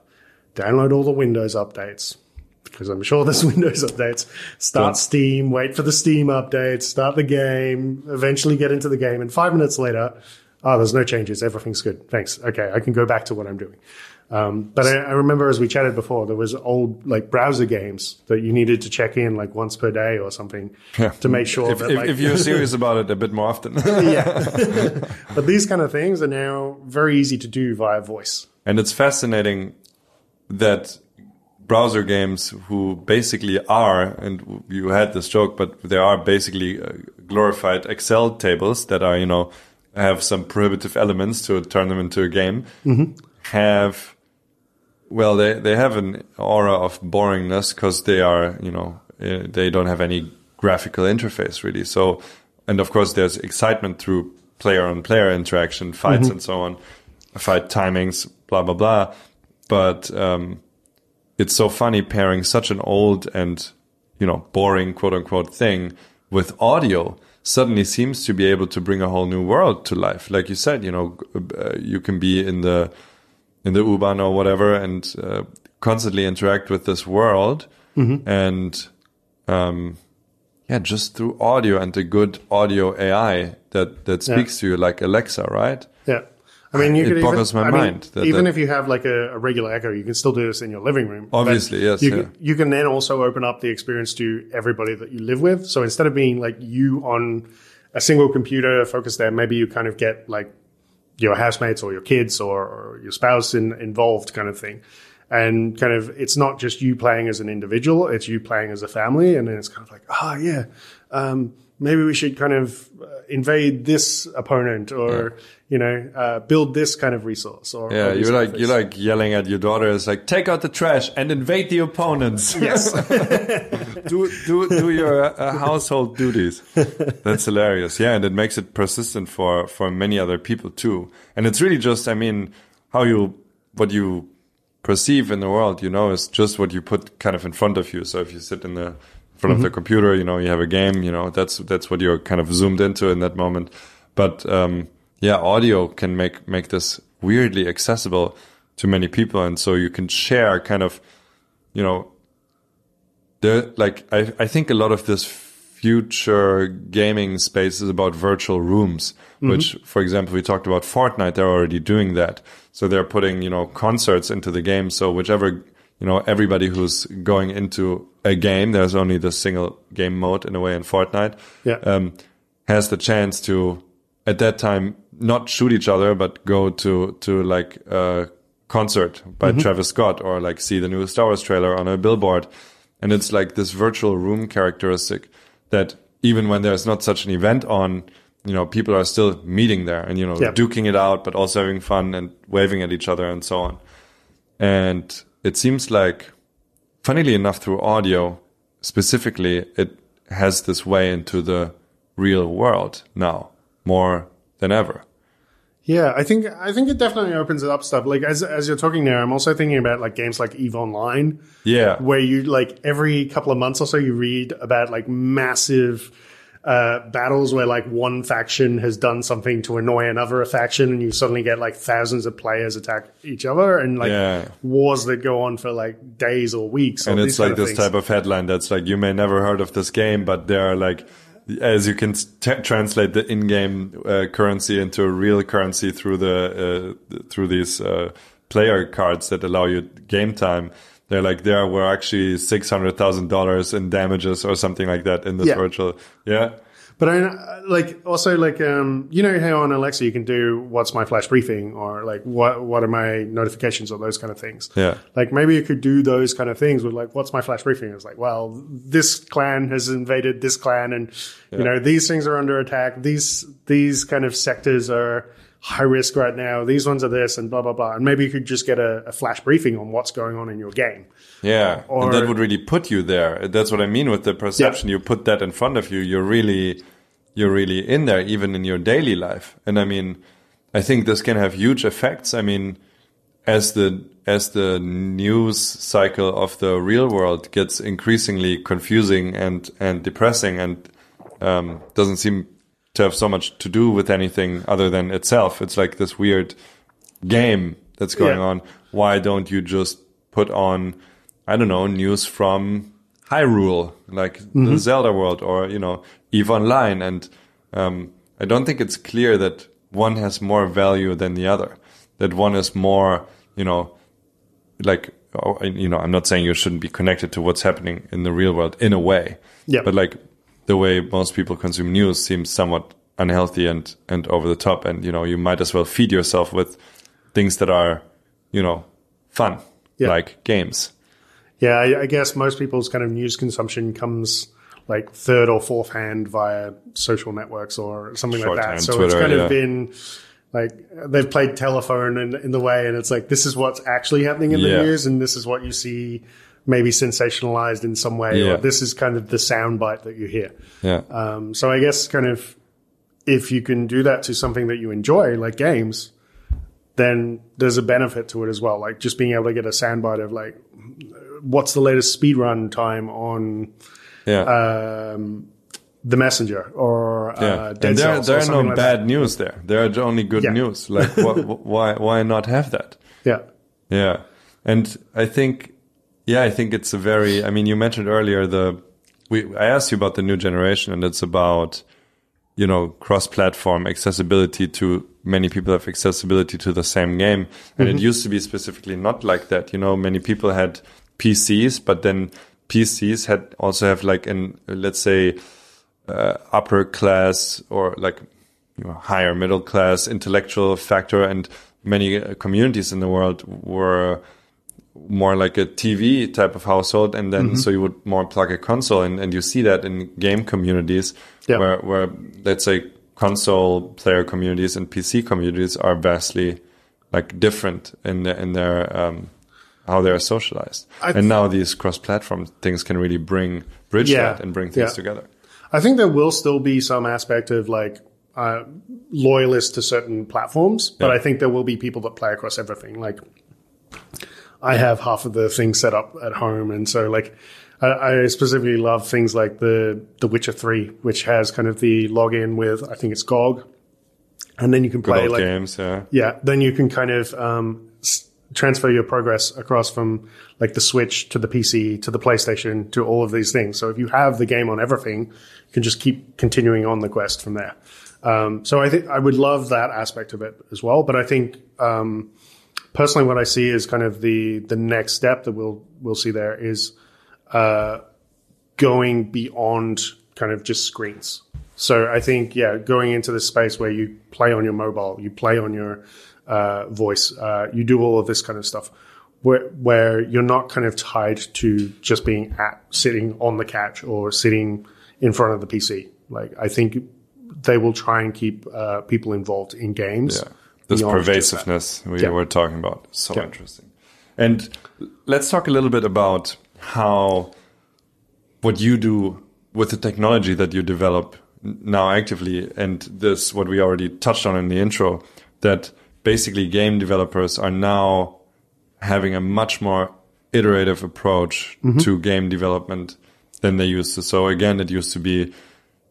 download all the Windows updates, because I'm sure there's Windows updates, start Steam, wait for the Steam updates, start the game, eventually get into the game, and 5 minutes later, there's no changes, everything's good, thanks. Okay, I can go back to what I'm doing. But I remember as we chatted before, there was old like browser games that you needed to check in like once per day or something to make sure if you're serious about it a bit more often. Yeah. But these kind of things are now very easy to do via voice. And it's fascinating that browser games who basically are, and you had this joke, but they are basically glorified Excel tables that are, have some prohibitive elements to turn them into a game, have... Well, they have an aura of boringness because they are, they don't have any graphical interface really. So, and of course there's excitement through player-on-player interaction, fights and so on, fight timings, blah, blah, blah. But it's so funny pairing such an old and, boring quote-unquote thing with audio suddenly seems to be able to bring a whole new world to life. Like you said, you can be in the U-Bahn or whatever and constantly interact with this world. And just through audio and the good audio AI that speaks to you like Alexa, right? Yeah. I mean, it boggles my mind. Even if you have like a regular Echo, you can still do this in your living room. Obviously, yes. You can then also open up the experience to everybody that you live with. So instead of being like you on a single computer focused there, maybe you kind of get like your housemates or your kids or your spouse involved kind of thing. And kind of, it's not just you playing as an individual, it's you playing as a family. And then it's kind of like, maybe we should kind of invade this opponent or, build this kind of resource. Or you're like yelling at your daughter. It's like, take out the trash and invade the opponents. Yes. do your household duties. That's hilarious. Yeah. And it makes it persistent for many other people too. And it's really just, what you perceive in the world, is just what you put kind of in front of you. So if you sit in the front of the computer, you have a game, that's what you're kind of zoomed into in that moment. But, audio can make this weirdly accessible to many people. And so you can share kind of, I think a lot of this future gaming space is about virtual rooms, which, for example, we talked about Fortnite. They're already doing that. So they're putting, concerts into the game. So whichever, everybody who's going into a game, there's only the single game mode in a way in Fortnite, has the chance to, at that time, not shoot each other, but go to like a concert by Travis Scott, or like see the new Star Wars trailer on a billboard. And it's like this virtual room characteristic that even when there's not such an event on, people are still meeting there and, duking it out, but also having fun and waving at each other and so on. And it seems like, funnily enough, through audio specifically, it has this way into the real world now more than ever. Yeah, I think it definitely opens it up stuff. Like as you're talking there, I'm also thinking about like games like EVE Online. Yeah. Where you like every couple of months or so you read about like massive battles where like one faction has done something to annoy another faction, and you suddenly get like thousands of players attack each other, and like wars that go on for like days or weeks. And it's like this type of headline that's like, you may never heard of this game, but there are like, as you can translate the in-game currency into a real currency through through these player cards that allow you game time. They're like, there were actually $600,000 in damages or something like that in this virtual. Yeah. But I like also like how on Alexa you can do what's my flash briefing, or like what are my notifications, or those kind of things. Yeah. Like maybe you could do those kind of things with like what's my flash briefing. It's like, well, this clan has invaded this clan, and these things are under attack. These kind of sectors are high risk right now. These ones are this, and blah blah blah. And maybe you could just get a flash briefing on what's going on in your game. Yeah, and that would really put you there. That's what I mean with the perception. You put that in front of you. You're really in there, even in your daily life. And I mean, I think this can have huge effects. I mean, as the news cycle of the real world gets increasingly confusing and depressing, and doesn't seem to have so much to do with anything other than itself. It's like this weird game that's going on. Why don't you just put on, I don't know, news from Hyrule, like the Zelda world, or, EVE Online. And I don't think it's clear that one has more value than the other, that one is more, like, I'm not saying you shouldn't be connected to what's happening in the real world in a way, but like the way most people consume news seems somewhat unhealthy and over the top. And, you might as well feed yourself with things that are, fun, like games. Yeah, I guess most people's kind of news consumption comes like third or fourth hand via social networks or something like that. So Twitter, it's kind of been like they've played telephone in the way, and it's like, this is what's actually happening in the news, and this is what you see maybe sensationalized in some way, or this is kind of the soundbite that you hear. Yeah. So I guess kind of if you can do that to something that you enjoy, like games, then there's a benefit to it as well. Like just being able to get a soundbite of like, what's the latest speedrun time on The Messenger or Dead Cells. There are no like bad news there. There are only good news. Like why not have that? Yeah. And I think it's a very, I mean, you mentioned earlier I asked you about the new generation, and it's about, cross-platform accessibility to many people have accessibility to the same game. And it used to be specifically not like that. Many people had PCs, but then PCs also have like let's say, upper class or like higher middle class intellectual factor, and many communities in the world were more like a TV type of household, and then so you would more plug a console, and you see that in game communities where let's say console player communities and PC communities are vastly like different in their how they are socialized. And now these cross-platform things can really bridge that and bring things together. I think there will still be some aspect of like loyalists to certain platforms, but I think there will be people that play across everything. Like I have half of the things set up at home, and so like I specifically love things like the Witcher 3, which has kind of the login with, I think it's GOG, and then you can play like games. Then you can kind of transfer your progress across from like the Switch to the PC to the PlayStation to all of these things. So if you have the game on everything, you can just keep continuing on the quest from there. So I think I would love that aspect of it as well. But I think personally, what I see is kind of the next step that we'll see there is going beyond kind of just screens. So I think, going into this space where you play on your mobile, you play on your voice, you do all of this kind of stuff where you're not kind of tied to just being sitting on the couch or sitting in front of the PC. Like, I think they will try and keep people involved in games. Yeah. This pervasiveness we were talking about. So interesting. And let's talk a little bit about what you do with the technology that you develop now actively, and this, what we already touched on in the intro, that basically game developers are now having a much more iterative approach to game development than they used to. So again, it used to be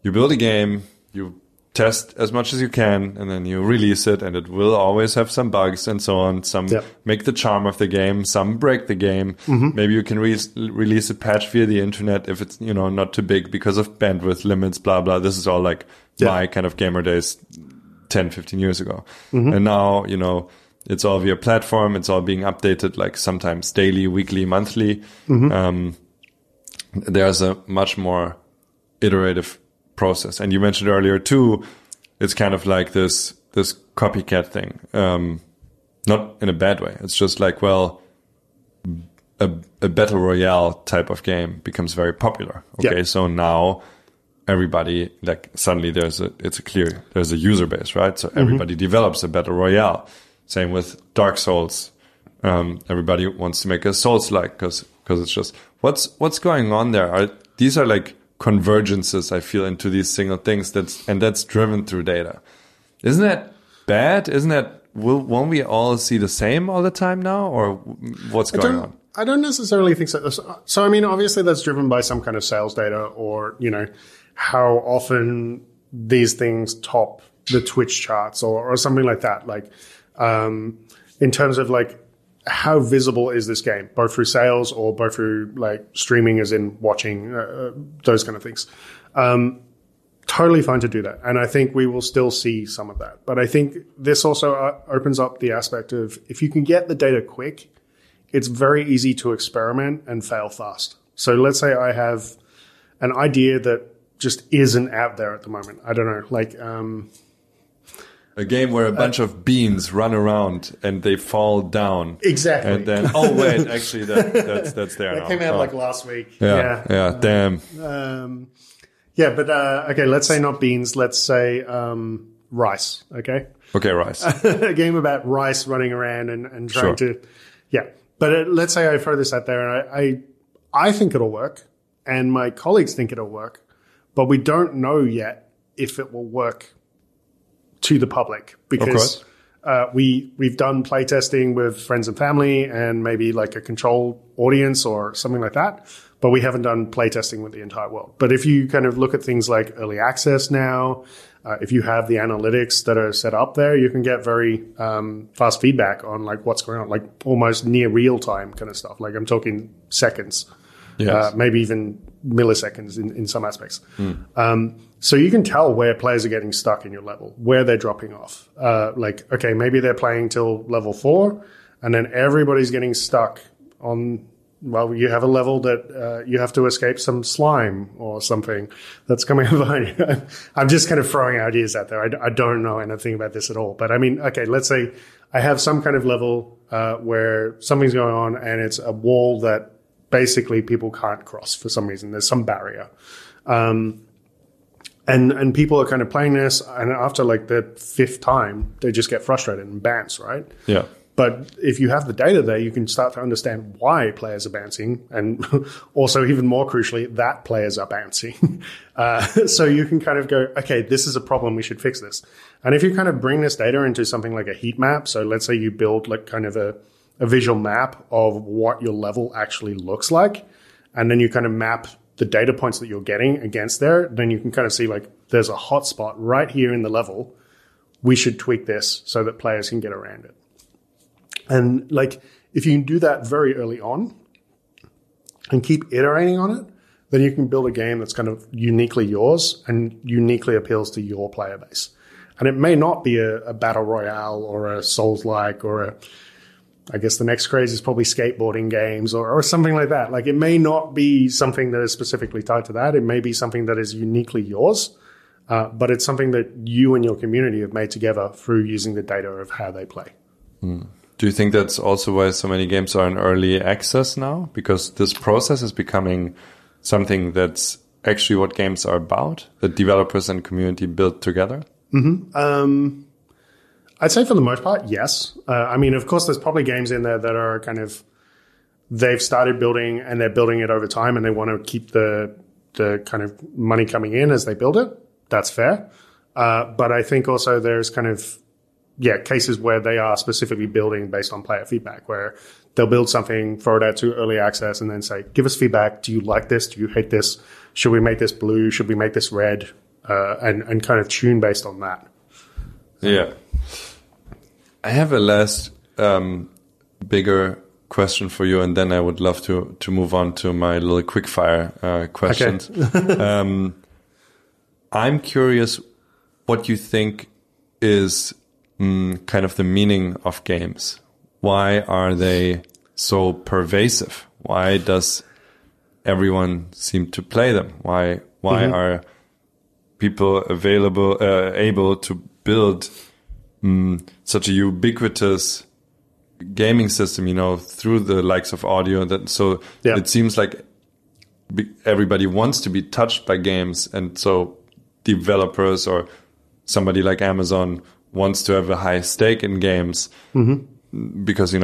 you build a game, you test as much as you can, and then you release it, and it will always have some bugs and so on. Some make the charm of the game, some break the game. Maybe you can release a patch via the internet if it's, not too big because of bandwidth limits, blah, blah. This is all like my kind of gamer days 10, 15 years ago. And now, it's all via platform. It's all being updated, like sometimes daily, weekly, monthly. There's a much more iterative process. And you mentioned earlier too, it's kind of like this copycat thing. Not in a bad way. It's just like, well, a battle royale type of game becomes very popular. Okay. So now everybody, like, suddenly there's a user base, right? So everybody develops a battle royale. Same with Dark Souls. Everybody wants to make a Souls-like because it's just what's going on there. These are like convergences, I feel, into these single things that's driven through data. Isn't that bad? Won't we all see the same all the time now, or what's going on? I don't necessarily think so. So I mean, obviously that's driven by some kind of sales data, or how often these things top the Twitch charts or something like that. Like in terms of like, how visible is this game, both through sales or both through like streaming, as in watching, those kind of things. Totally fine to do that. And I think we will still see some of that. But I think this also opens up the aspect of, if you can get the data quick, it's very easy to experiment and fail fast. So let's say I have an idea that just isn't out there at the moment. I don't know, like, a game where a bunch of beans run around and they fall down. Exactly. And then, oh wait, actually that's there now. That came out like last week. Yeah, damn. But okay, let's say not beans, let's say rice, okay? Okay, rice. A game about rice running around and trying to, But let's say I throw this out there and I think it'll work and my colleagues think it'll work, but we don't know yet if it will work to the public, because we've done playtesting with friends and family and maybe like a control audience or something like that, but we haven't done playtesting with the entire world. But if you kind of look at things like early access now, if you have the analytics that are set up there, you can get very fast feedback on like what's going on, like almost near real time kind of stuff. Like I'm talking seconds, maybe even milliseconds in some aspects. So you can tell where players are getting stuck in your level, where they're dropping off. Like, okay, maybe they're playing till level 4 and then everybody's getting stuck on, well, you have a level that you have to escape some slime or something that's coming behind you. I'm just kind of throwing ideas out there. I don't know anything about this at all. But I mean, okay, let's say I have some kind of level where something's going on and it's a wall that basically people can't cross for some reason. There's some barrier. And people are kind of playing this, and after like the 5th time, they just get frustrated and bounce, right? Yeah. But if you have the data there, you can start to understand why players are bouncing, and also even more crucially, that players are bouncing. So you can kind of go, okay, this is a problem, we should fix this. And if you kind of bring this data into something like a heat map, so let's say you build like kind of a visual map of what your level actually looks like, and then you kind of map the data points that you're getting against there, then you can kind of see like there's a hot spot right here in the level. We should tweak this so that players can get around it. And like, if you can do that very early on and keep iterating on it, then you can build a game that's kind of uniquely yours and uniquely appeals to your player base. And it may not be a battle royale or a Souls-like or I guess the next craze is probably skateboarding games or something like that. Like, it may not be something that is specifically tied to that. It may be something that is uniquely yours, but it's something that you and your community have made together through using the data of how they play. Do you think that's also why so many games are in early access now? Because this process is becoming something that's actually what games are about, that developers and community build together? Mm-hmm. I'd say for the most part, yes. I mean, of course, there's probably games in there that are kind of, they've started building and they're building it over time and they want to keep the kind of money coming in as they build it. That's fair. But I think also there's kind of, cases where they are specifically building based on player feedback, where they'll build something, throw it out to early access, and then say, give us feedback. Do you like this? Do you hate this? Should we make this blue? Should we make this red? And kind of tune based on that. Yeah. I have a last bigger question for you, and then I would love to move on to my little quickfire questions. Okay. I'm curious what you think is kind of the meaning of games. Why are they so pervasive? Why does everyone seem to play them? Why are people able to build such a ubiquitous gaming system, through the likes of audio? It seems like everybody wants to be touched by games, and so developers or somebody like Amazon wants to have a high stake in games, because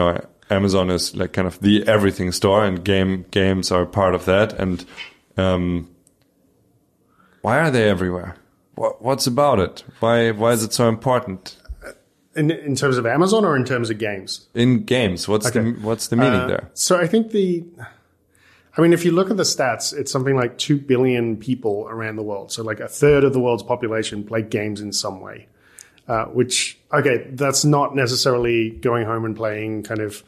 Amazon is like kind of the everything store, and games are part of that. And why are they everywhere? What's about it? Why is it so important? In terms of Amazon or in terms of games? In games, what's the meaning there? So I think if you look at the stats, it's something like 2 billion people around the world. So like a third of the world's population play games in some way. That's not necessarily going home and playing kind of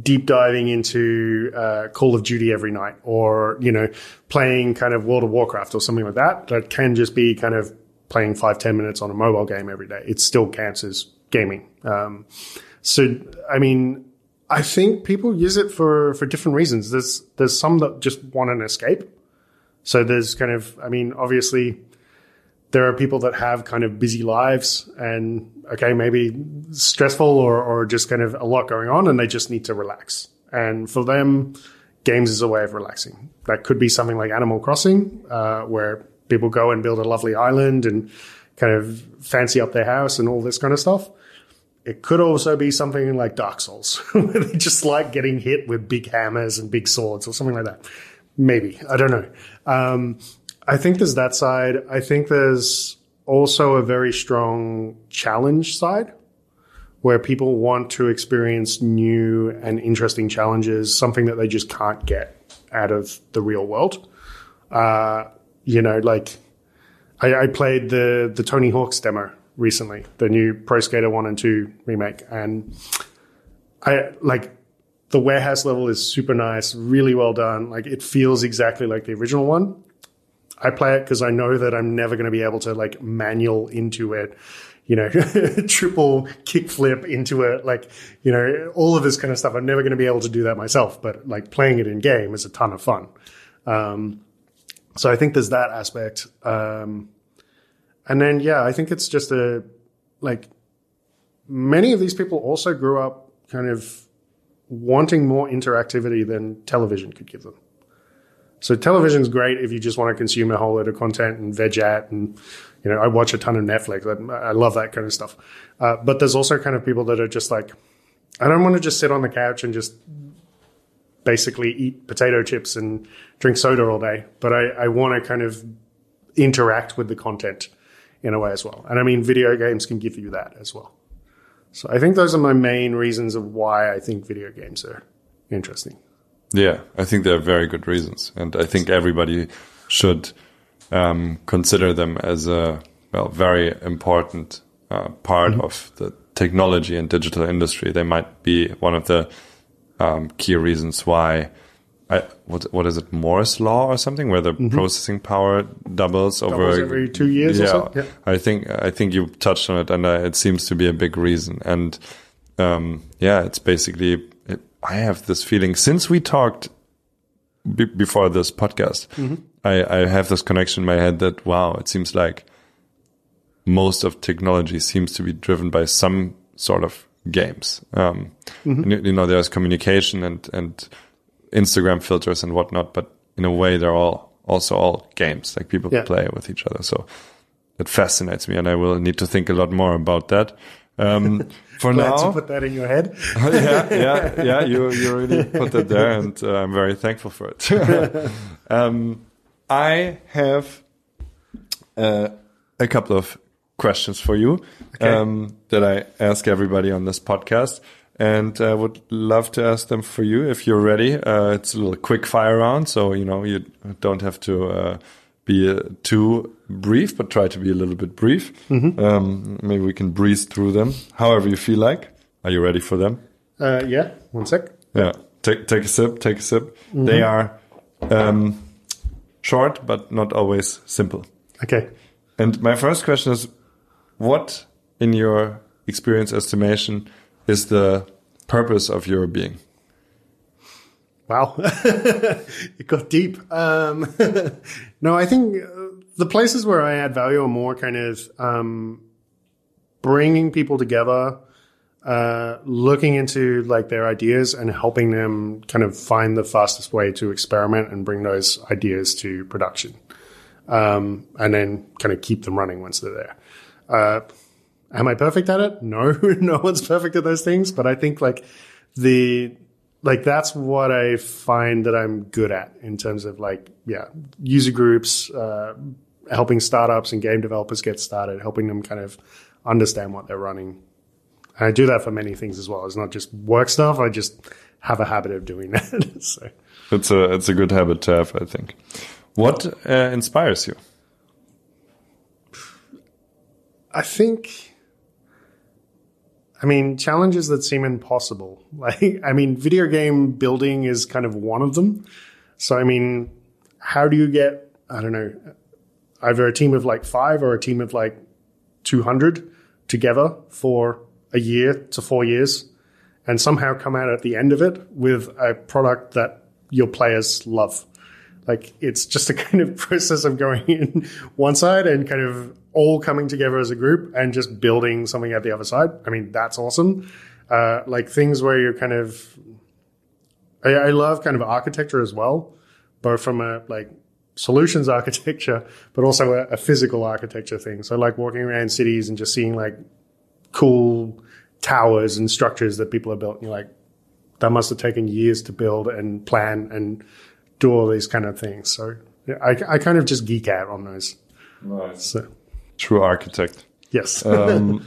deep diving into Call of Duty every night, or, playing kind of World of Warcraft or something like that. That can just be kind of playing 5-10 minutes on a mobile game every day. It still counts as gaming. I think people use it for different reasons. There's some that just want an escape. So there's kind of, obviously there are people that have kind of busy lives and, maybe stressful or just kind of a lot going on, and they just need to relax. And for them, games is a way of relaxing. That could be something like Animal Crossing, where people go and build a lovely island and kind of fancy up their house and all this kind of stuff. It could also be something like Dark Souls, where they just like getting hit with big hammers and big swords or something like that. Maybe. I don't know. I think there's that side. I think there's also a very strong challenge side, where people want to experience new and interesting challenges, something that they just can't get out of the real world. I played the Tony Hawk's demo recently, the new Pro Skater 1 and 2 remake, and the warehouse level is super nice, really well done. Like, it feels exactly like the original one. I play it because I know that I'm never going to be able to manual into it, triple kickflip into it, all of this kind of stuff. I'm never going to be able to do that myself, but playing it in game is a ton of fun. So I think there's that aspect. And then, I think it's just many of these people also grew up kind of wanting more interactivity than television could give them. So television's great if you just want to consume a whole load of content and veg at, and, I watch a ton of Netflix. I love that kind of stuff. But there's also kind of people that are just I don't want to just sit on the couch and just basically eat potato chips and drink soda all day, but I want to kind of interact with the content in a way as well. And video games can give you that as well. So I think those are my main reasons of why I think video games are interesting. Yeah, I think they're very good reasons. And I think everybody should consider them as a very important part of the technology and digital industry. They might be one of the key reasons why. What is it, Moore's law or something, where the processing power doubles every 2 years or so? Yeah. I think you touched on it, and it seems to be a big reason. And it's basically, I have this feeling since we talked before this podcast, I have this connection in my head that, wow, it seems like most of technology seems to be driven by some sort of games. There's communication and Instagram filters and whatnot, but in a way they're all games, like people play with each other. So it fascinates me, and I will need to think a lot more about that. For Glad now, to put that in your head. yeah, you really put that there, and I'm very thankful for it. I have a couple of questions for you that I ask everybody on this podcast. And I would love to ask them for you if you're ready. It's a little quick fire round, so you don't have to be too brief, but try to be a little bit brief. Maybe we can breeze through them, however you feel like. Are you ready for them? Yeah. 1 sec. Yeah. Take a sip. They are short, but not always simple. Okay. And my first question is, what, in your experience estimation, is the purpose of your being? Wow. It got deep. No, I think the places where I add value are more kind of bringing people together, looking into like their ideas and helping them kind of find the fastest way to experiment and bring those ideas to production. And then kind of keep them running once they're there. Am I perfect at it? No, no one's perfect at those things. But I think that's what I find that I'm good at in terms of user groups, helping startups and game developers get started, helping them kind of understand what they're running. And I do that for many things as well. It's not just work stuff. I just have a habit of doing that. So it's a good habit to have, I think. What inspires you? Challenges that seem impossible. Video game building is kind of one of them. So, how do you get, either a team of 5 or a team of 200 together for a year to 4 years and somehow come out at the end of it with a product that your players love? It's just a kind of process of going in one side and kind of all coming together as a group and just building something at the other side. That's awesome. Things where you're kind of, I love kind of architecture as well, both from a solutions architecture, but also a physical architecture thing. So walking around cities and just seeing cool towers and structures that people have built. And you're like, that must have taken years to build and plan and do all these kind of things. So I kind of just geek out on those. Nice. So. True architect. Yes. Do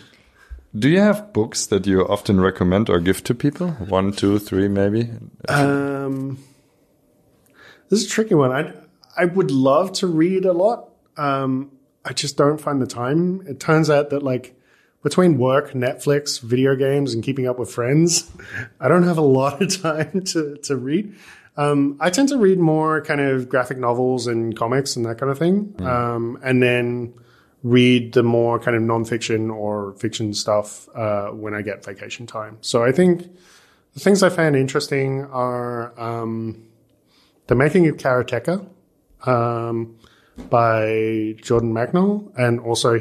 you have books that you often recommend or give to people? 1, 2, 3, maybe? This is a tricky one. I would love to read a lot. I just don't find the time. It turns out that between work, Netflix, video games, and keeping up with friends, I don't have a lot of time to read. I tend to read more kind of graphic novels and comics and that kind of thing. And then read the more kind of nonfiction or fiction stuff when I get vacation time. So I think the things I found interesting are The Making of Karateka by Jordan Magnol, and also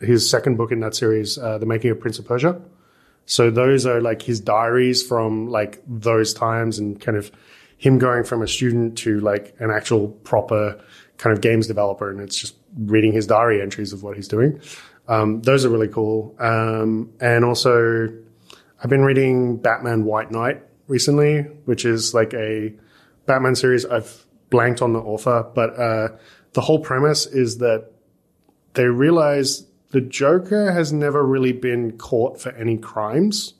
his second book in that series, The Making of Prince of Persia. So those are his diaries from those times and kind of him going from a student to an actual proper kind of games developer, and it's just reading his diary entries of what he's doing. Those are really cool. And also I've been reading Batman White Knight recently, which is a Batman series. I've blanked on the author, but the whole premise is that they realize the Joker has never really been caught for any crimes.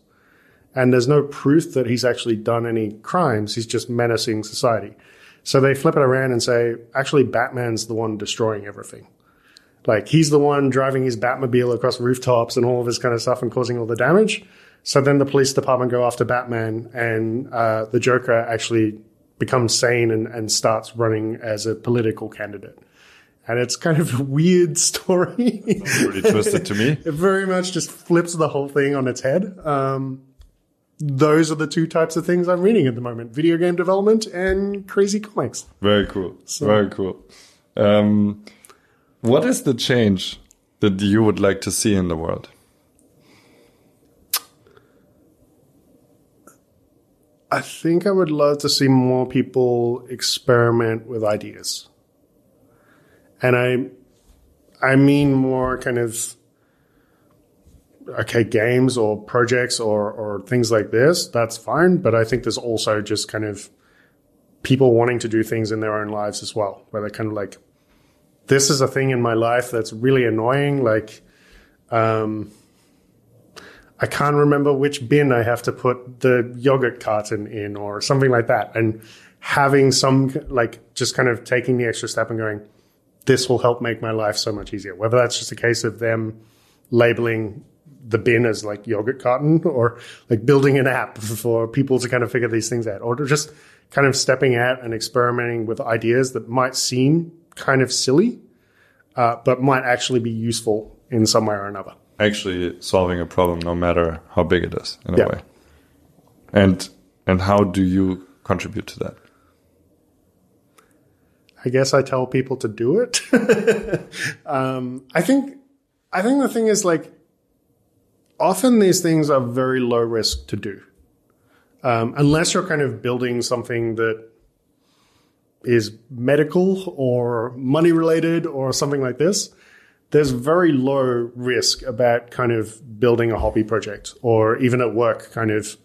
And there's no proof that he's actually done any crimes. He's just menacing society. So they flip it around and say, actually, Batman's the one destroying everything. Like, he's the one driving his Batmobile across rooftops and all of this kind of stuff and causing all the damage. So then the police department go after Batman, and the Joker actually becomes sane and starts running as a political candidate. And it's kind of a weird story. Pretty twisted to me. It very much just flips the whole thing on its head. Those are the two types of things I'm reading at the moment: video game development and crazy comics. Very cool. Very cool. What is the change that you would like to see in the world? I think I would love to see more people experiment with ideas. And I mean more kind of, okay, games or projects or things like this, that's fine. But I think there's also just kind of people wanting to do things in their own lives as well, where they're kind of like, this is a thing in my life that's really annoying. Like, I can't remember which bin I have to put the yogurt carton in or something like that. And having some, like, just kind of taking the extra step and going, this will help make my life so much easier. Whether that's just a case of them labeling the bin as like yogurt carton, or like building an app for people to kind of figure these things out, or just kind of stepping out and experimenting with ideas that might seem kind of silly, but might actually be useful in some way or another. Actually solving a problem, no matter how big it is, in a way. And how do you contribute to that? I guess I tell people to do it. I think the thing is, like, often these things are very low risk to do. Unless you're kind of building something that is medical or money related or something like this, there's very low risk about kind of building a hobby project, or even at work kind of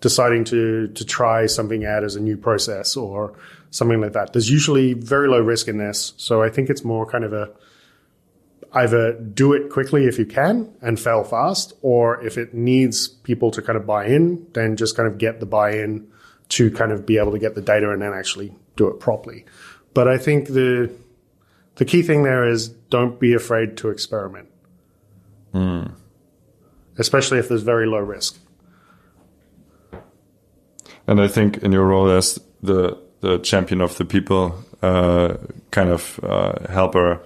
deciding to try something out as a new process or something like that. There's usually very low risk in this. So I think it's more kind of either do it quickly if you can and fail fast, or if it needs people to kind of buy in, then just kind of get the buy-in to kind of be able to get the data and then actually do it properly. But I think the key thing there is, don't be afraid to experiment. Especially if there's very low risk. And I think in your role as the champion of the people, kind of helper,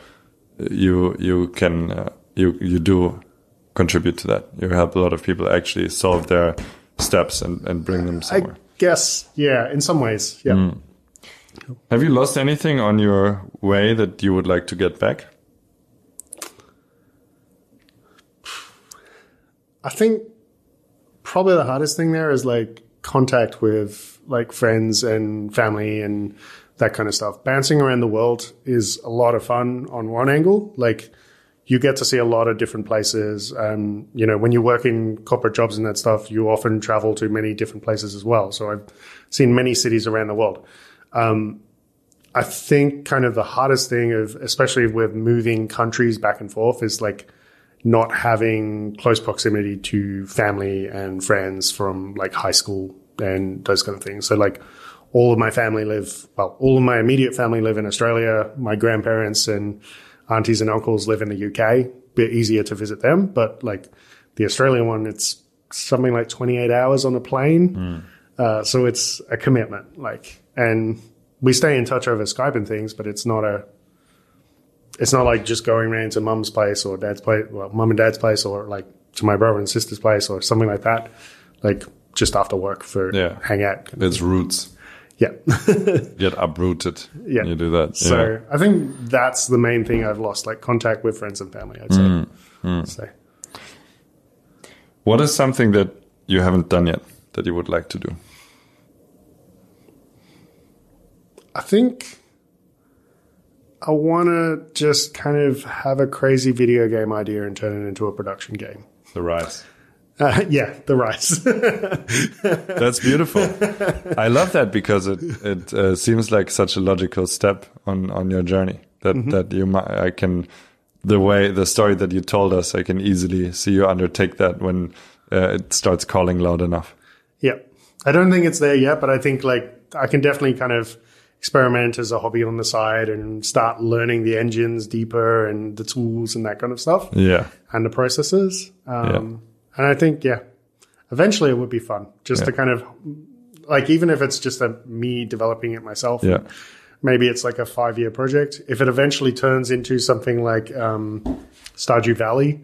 you can you do contribute to that. You help a lot of people actually solve their steps and bring them somewhere. I guess, yeah, in some ways, yeah. Have you lost anything on your way that you would like to get back? I think probably the hardest thing there is like contact with like friends and family and that kind of stuff. Bouncing around the world is a lot of fun on one angle. Like, you get to see a lot of different places. You know, when you work in corporate jobs and that stuff, you often travel to many different places as well. So I've seen many cities around the world. I think kind of the hardest thing especially with moving countries back and forth, is like not having close proximity to family and friends from like high school and those kind of things. So like all of my immediate family live in Australia. My grandparents and aunties and uncles live in the UK. Bit easier to visit them, but like the Australian one, it's something like 28 hours on a plane. So it's a commitment, like, and we stay in touch over Skype and things, but it's not like just going around to mum's place or dad's place, well, mum and dad's place, or like to my brother and sister's place or something like that. Like just after work for hang out. It's roots. Yeah. Get uprooted. Yeah. You do that. So I think that's the main thing I've lost, like contact with friends and family, I'd say. So. What is something that you haven't done yet that you would like to do? I think I want to just kind of have a crazy video game idea and turn it into a production game. The Rise. The Rise. That's beautiful. I love that because it seems like such a logical step on your journey. That the story that you told us, I can easily see you undertake that when it starts calling loud enough. Yeah, I don't think it's there yet, but I think like I can definitely kind of experiment as a hobby on the side and start learning the engines deeper and the tools and that kind of stuff. Yeah. And the processes. And I think, eventually it would be fun just to kind of, like, even if it's just me developing it myself. Yeah. Maybe it's like a 5-year project. If it eventually turns into something like Stardew Valley.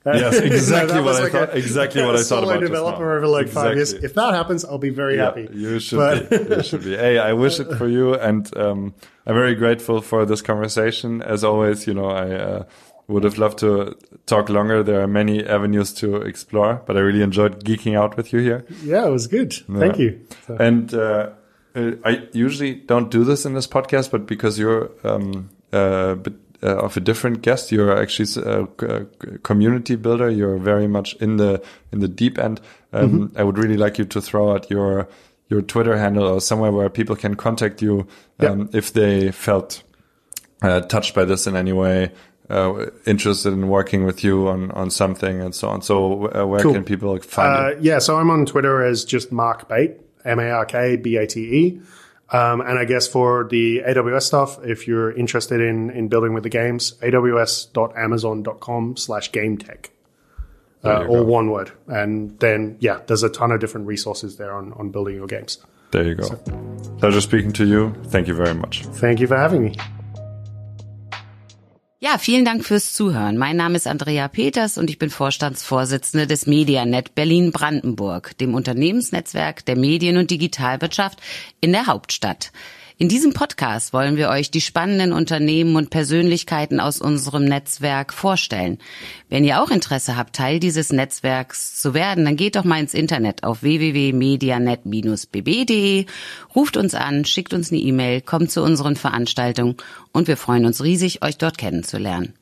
Yes, exactly what I thought. Exactly what I thought about. Solo developer over like 5 years. If that happens, I'll be very happy. You should be. You should be. Hey, I wish it for you, and I'm very grateful for this conversation. As always, I would have loved to talk longer. There are many avenues to explore, but I really enjoyed geeking out with you here. Yeah, it was good. Thank you. And I usually don't do this in this podcast, but because you're a bit of a different guest, you're actually a community builder. You're very much in the deep end. I would really like you to throw out your Twitter handle or somewhere where people can contact you if they felt touched by this in any way, interested in working with you on something and so on. So where can people find you? So I'm on Twitter as just Mark Bate, MarkBate. And I guess for the AWS stuff, if you're interested in building with the games, aws.amazon.com/game tech, all one word. And then, there's a ton of different resources there on building your games. There you go. Pleasure speaking to you. Thank you very much. Thank you for having me. Ja, vielen Dank fürs Zuhören. Mein Name ist Andrea Peters und ich bin Vorstandsvorsitzende des Medianet Berlin-Brandenburg, dem Unternehmensnetzwerk der Medien- und Digitalwirtschaft in der Hauptstadt. In diesem Podcast wollen wir euch die spannenden Unternehmen und Persönlichkeiten aus unserem Netzwerk vorstellen. Wenn ihr auch Interesse habt, Teil dieses Netzwerks zu werden, dann geht doch mal ins Internet auf www.medianet-bb.de, ruft uns an, schickt uns eine E-Mail, kommt zu unseren Veranstaltungen und wir freuen uns riesig, euch dort kennenzulernen.